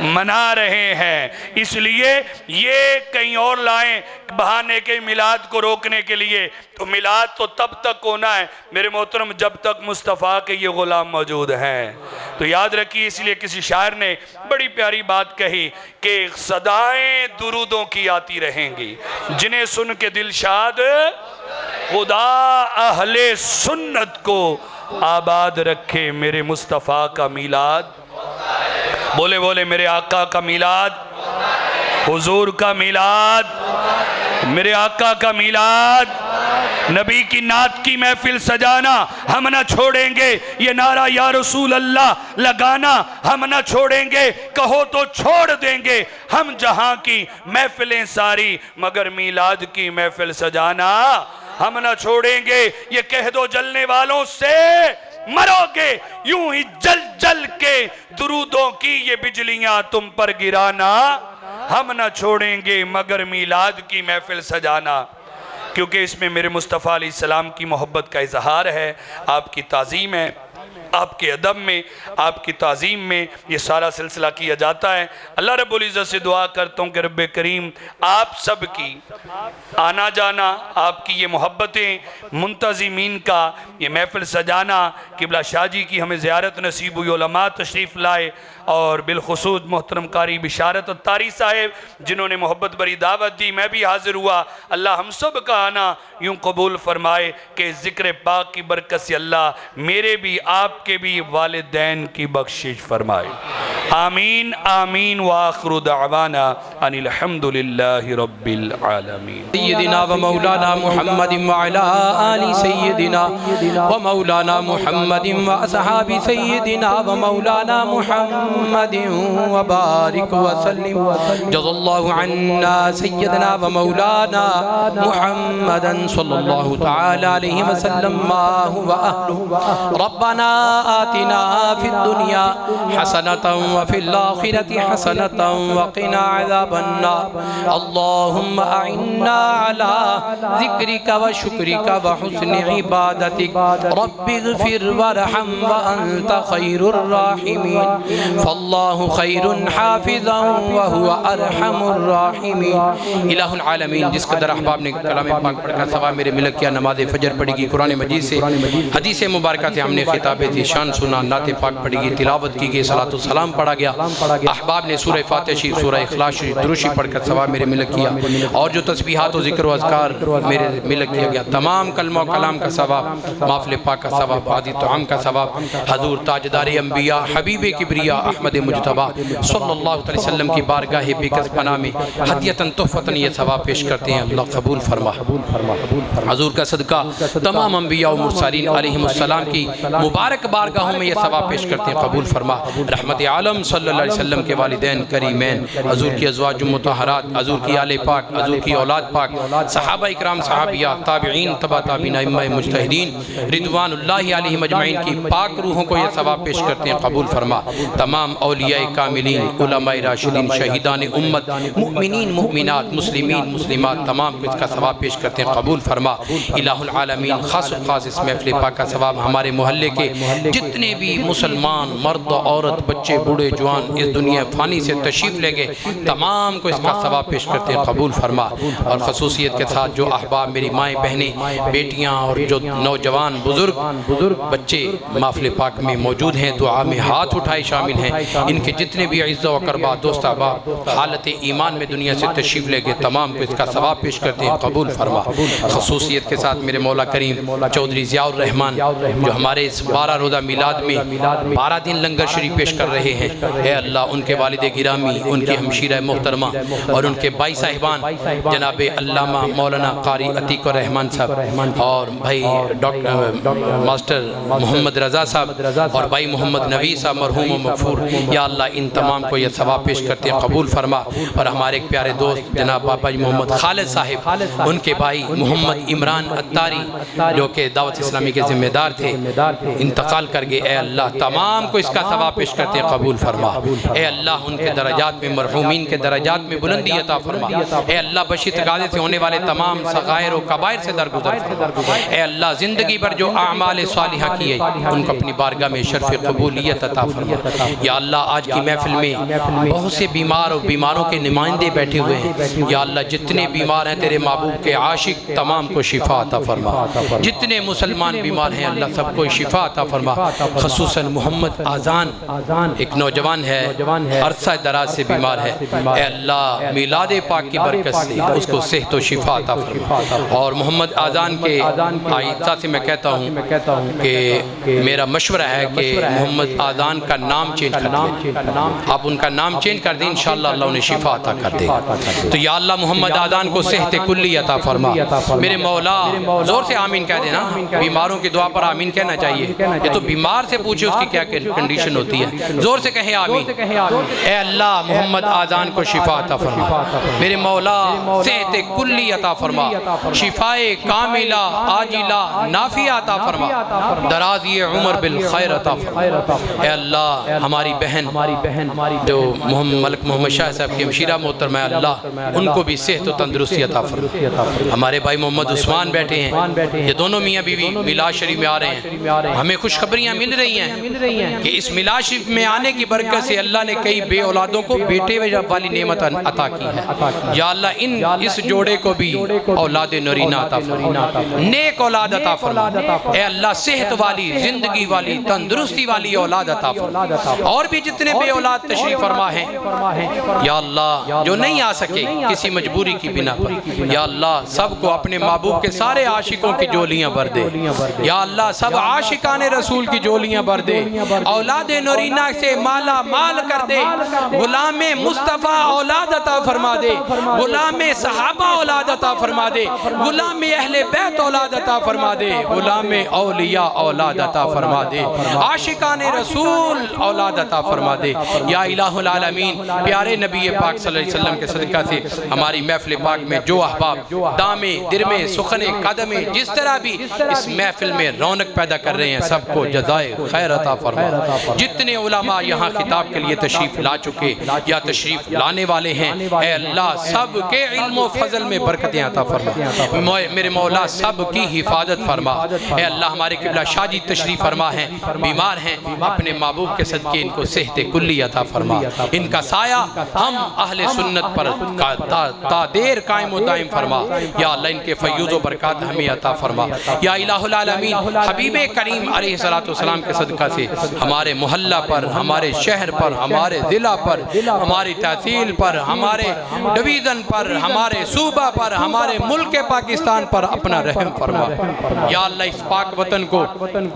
C: मना रहे हैं। इसलिए ये कहीं और लाएं बहाने के मिलाद को रोकने के लिए, तो मिलाद तो तब तक होना है मेरे मोहतरम जब तक मुस्तफ़ा के ये गुलाम मौजूद हैं। तो याद रखिए, इसलिए किसी शायर ने बड़ी प्यारी बात कही कि सदाएं दुरूदों की आती रहेंगी, जिन्हें सुन के दिलशाद खुदा अहले सुन्नत को आबाद रखे। मेरे मुस्तफ़ा का मिलाद, बोले बोले मेरे आका का मिलाद, हुजूर का मिलाद, मेरे आका का मिलाद, नबी की नात की महफिल सजाना हम न छोड़ेंगे। ये नारा या रसूल अल्लाह लगाना हम न छोड़ेंगे, कहो तो छोड़ देंगे हम जहां की महफिलें सारी, मगर मिलाद की महफिल सजाना हम न छोड़ेंगे। ये कह दो जलने वालों से, मरोगे यूं ही जल जल के, दुरूदों की ये बिजलियां तुम पर गिराना हम न छोड़ेंगे, मगर मिलाद की महफिल सजाना। क्योंकि इसमें मेरे मुस्तफ़ा अलैहिस्सलाम की मोहब्बत का इजहार है, आपकी ताज़ीम है। आपके अदब में, आपकी ताज़ीम में ये सारा सिलसिला किया जाता है। अल्लाह रब्बुल इज़्ज़त से दुआ करता हूँ कि रब्बे करीम आप सब की आना जाना, आपकी ये मोहब्बतें, मुंतज़िमीन का ये महफ़िल सजाना, क़िबला शाह जी की हमें ज़ियारत नसीब हुई, उलमा तशरीफ़ लाए और बिलखुसूस मोहतरम कारी बिशारत अत्तारी साहिब जिन्होंने मोहब्बत भरी दावत दी, मैं भी हाज़िर हुआ। अल्लाह हम सब का आना यूँ कबूल फरमाए कि ज़िक्र पाक की बरकत से अल्लाह मेरे भी आपके भी वालिदैन की बख्शिश फरमाए। आमीन आमीन व आखिरु दअवाना अनिल हम्दुलिल्लाहि रब्बिल आलमीन।
A: सय्यदिना व मौलाना मुहम्मदिन व अला आलि सय्यदिना व मौलाना मुहम्मदिन व असहाबि सय्यदिना व मौलाना मुहम्मदिन व बारिक व सल्लिम जज़ल्लाहु अन्ना सय्यदना व मौलाना मुहम्मदन सल्लल्लाहु तआला अलैहि वसल्लम मा हुवा अहलुहु। रब्बना आतिना फिद दुनिया हसनतन व फिल आखिरति हसनतन व क़िना अज़ाबन्नार। अल्लाहुम्मा अइन्ना अला ज़िक्रिका व शुक्रिका व हुस्नि इबादतिक। रब्बिग़फिर वरहम व अंत खैरुर राहिमीन। फल्लाहु खैरुन हाफ़िज़न व हुवा अरहमुर राहिमीन। इलाहुल आलमीन, जिस कदर अहबाब ने कलाम पाक पढ़कर सवाब मेरे मिलक किया, नमाज़ फ़जर पढ़ेगी, कुरान मजीद से हदीस मुबारक से हमने खिताब ज़ीशान सुना, नात पाक पढ़ेगी, तिलावत की गई, सलातो सलाम पढ़ा गया। अहबाब ने सूरह फातिहा शरीफ, सूरह इखलास शरीफ, दुरूशी पढ़कर सवाब मेरे मिलक किया और जो तस्बीहात और ज़िक्र व अज़कार मेरे मिलक किया गया, तमाम कलमा कलाम का सवाब, महफ़िल पाक का सवाब, आदि तोआम का सवाब, हज़ूर ताजदार अंबिया हबीब किबरिया अहमद मुजतबा सल्लल्लाहु अलैहि वसल्लम की बारगाह बेकस पनाह में हदियतन तोहफ़तन ये सवाब पेश करते हैं। अल्लाह कबूल फरमा। हज़ूर का सदका तमाम अंबिया और मुरसलीन अलैहिमुस्सलाम की मुबारक बारगाहों में ये सवाब पेश करते हैं, कबूल फरमा। रहमत आलम सल्लल्लाहु अलैहि वसल्लम के वालिदैन करीमैन, हज़ूर की अज़वाज मुतहरात, हज़ूर की आले पाक, हज़ूर की औलाद पाक, सहाबा इकराम, सहाबिया, ताबिईन, तबा ताबीन, अइम्मा मुज्तहिदीन रिदवानुल्लाहि अलैहिम अजमईन की पाक रूहों को ये सवाब पेश करते हैं, कबूल फरमा। तमाम औलियाए कामिलीन, उलमाए राशिदीन, शहीदान उम्मत, मुमिनीन मुमिनात, मुस्लिमीन मुस्लिमात, तमाम को इसका सवाब पेश करते हैं, कबूल फरमा। इलाहुल आलमीन, खास खास इस महफ़िल पाक का सवाब हमारे मोहल्ले के जितने भी मुसलमान मर्द औरत बच्चे बूढ़े जवान इस दुनिया फ़ानी से तशरीफ़ ले गए, तमाम को इसका सवाब पेश करते हैं, कबूल फरमा। और खसूसियत के साथ जो अहबाब मेरी माएँ बहनें बेटियाँ और जो नौजवान बुज़ुर्ग बच्चे महफ़िल पाक में मौजूद हैं, दुआ में हाथ उठाए शामिल हैं, इनके जितने भी इज़्ज़त व क़रबा दोस्त अहबाब हालत ईमान में दुनिया से तशरीफ़ ले गए, तमाम को इसका सवाब पेश करते हैं, कबूल फरमा। खसूसियत के साथ मेरे मौला करीम चौधरी ज़ियाउर रहमान जो हमारे इस 12 रोज़ा मिलाद में 12 दिन लंगर शरीफ पेश कर रहे हैं, ए अल्लाह उनके वालिद गिरामी, उनकी हमशीरा मोहतरमा और उनके भाई साहिबान जनाब अल्लामा मौलाना कारी अतीक रहमान साहब और भाई डॉक्टर मास्टर मोहम्मद रज़ा साहब और भाई मोहम्मद नबी साहब मरहूम मगफूर, या अल्लाह इन तमाम को यह सवाब पेश करते हैं, कबूल फरमा। और हमारे एक प्यारे दोस्त जनाब बाबा जी मोहम्मद खालिद साहिब, उनके भाई मोहम्मद इमरान अत्तारी जो कि दावत इस्लामी के ज़िम्मेदार थे, इंतकाल कर गए, ए अल्लाह तमाम को इसका सवाब पेश करते हैं, कबूल फरमा। ए अल्लाह उनके दरजात में, मरहूमीन के दरजात में बुलंदी अता फरमा। ए अल्लाह बशीत गाज़े से होने वाले तमाम सगायर और कबायर से दरगुजर फरमा। ए अल्लाह ज़िंदगी भर जो आमाल सालिहा किए उनको अपनी बारगाह में शर्फ़ कबूलियत अता फरमा। या अल्लाह आज की महफ़िल में बहुत से बीमार और बीमारों के नुमाइंदे बैठे हुए हैं, या अल्लाह जितने बीमार हैं तेरे महबूब के आशिक तमाम को शिफा अता फरमा। जितने मुसलमान बीमार हैं अल्लाह सबको शिफा अता फरमा। खसूसन मोहम्मद आज़ान एक नौजवान है, अरसा दराज से बीमार है, ए अल्लाह मिलाद पाक की बरकत से उसको सेहत व शिफा अता फरमा। और मोहम्मद आज़ान के आइज़ा से मैं कहता हूँ कि मेरा मशवरा है कि मोहम्मद आज़ान का नाम चेंज कर दें, आप उनका नाम चेंज कर दें, इंशाअल्लाह अल्लाह उन्हें शिफा अता कर देगा। तो या अल्लाह मोहम्मद आज़ान को सेहत कुल्ली अता फरमा। मेरे मौला ज़ोर से आमीन कह देना, बीमारों की दुआ पर आमीन कहना चाहिए। ये तो बीमार से पूछे उसकी क्या कंडीशन होती है, ज़ोर से कहें आमीन। ए अल्लाह मोहम्मद आजान को शिफा अता फरमा, मेरे मौला सेहत कुल्ली अता फरमा, शिफाए कामिला आजिला नाफिया अता फरमा, दराज़ी उम्र बिल खैर अता फरमा। ए अल्लाह हमारी बहन जो मलिक मोहम्मद शाह साहब की हमशीरा मोहतरमा है, अल्लाह उनको भी सेहत और तंदुरुस्ती अता फरमा। हमारे भाई मोहम्मद उस्मान बैठे हैं, ये दोनों मियाँ बीवी मिलाद शरीफ में आ रहे हैं। हमें खुशखबरियाँ मिल रही हैं कि इस मिलाद शरीफ में आने की बरकत से अल्लाह ने कई बे औलादों को बेटे वाली नेमत अता की है। या अल्लाह इस जोड़े को भी औलाद नरीना अता फरमा, नेक औलाद अता फरमा। ए अल्लाह सेहत वाली, जिंदगी वाली, तंदुरुस्ती वाली औलाद अता फरमा। और भी जितने बे औलाद तशरीफ फरमा हैं या अल्लाह, जो नहीं आ सके किसी मजबूरी की बिना पर, या अल्लाह सबको अपने महबूब के सारे आशिकों की जोलियां भर दे। या अल्लाह सब आशिकाने रसूल की जोलियां भर दे, औलाद नूरीना से माला माल कर दे। गुलाम मुस्तफ़ा औलाद अता फरमा दे, गुलाम सहाबा औलाद अता फरमा दे, गुलाम अहले बैत औलाद अता फरमा दे, गुलाम औलिया औलाद अता फरमा दे, आशिकाने रसूल औलाद अता फरमा दे। या इलाहुल आलमीन, प्यारे नबी पाक सल्लल्लाहु अलैहि वसल्लम के सदका से हमारी महफिल पाक में जो अहबाब दामे दिरमे सुखने कदमे जिस तरह भी इस महफिल में रौनक पैदा कर रहे हैं, सबको जज़ाए खैर अता फरमा। जितने उलमा यहाँ खिताब के लिए तशरीफ ला चुके या तशरीफ लाने वाले हैं, ऐ अल्लाह सब के इल्म फजल में बरकतें अता फरमा। मेरे मौला सब की हिफाजत फरमा। ऐ अल्लाह हमारे किबला शाजी तशरीफ फरमा हैं, बीमार हैं, अपने महबूब के सदके इनको सेहत कुल्ली अता फरमा। इनका साया हम अहले सुन्नत पर तादेर कायम व दायम फरमा। या अल्लाह इनके फयूज़ व बरकत हमें अता फरमा। या इलाहुल आलमीन, हबीबे करीम अलैहिस्सलातु वस्सलाम के सदका से हमारे मोहल्ला पर, हमारे शहर पर, हमारे ज़िला पर, हमारी तहसील पर, हमारे डिवीज़न पर, हमारे सूबा पर, हमारे मुल्क पाकिस्तान पर अपना रहम फरमा। या अल्लाह इस पाक वतन को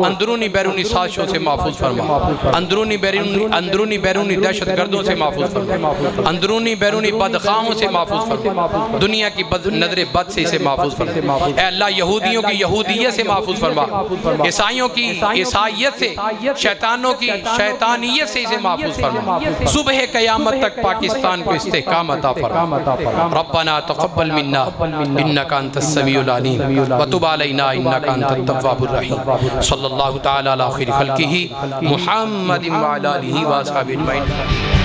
A: अंदरूनी बैरूनी साजिशों से महफूज फरमा, अंदरूनी बैरूनी दहशत गर्दों से महफूज फरमा, अंदरूनी बैरूनी बदखामों से महफूज फरमा, दुनिया की नजर बद से इसे महफूज फरमा। ऐ अल्लाह यहूदियों की यहूदियत से महफूज फरमा, ईसाइयों की ईसाइयत से, शैतानों की शैतानियत से इसे महफूज फरमा। सुबह क़यामत तक पाकिस्तान को इस्तेहकाम अता फरमा। रब्बना तक़ब्बल मिन्ना इन्नका अंतस समीउल अलीम व तुब अलैना इन्नका अंतत तव्वाबुर रहीम। सल्लल्लाहु तआला अला खैरि खल्क़िही मुहम्मदिन व अला आलिहि व अस्हाबिही अजमईन।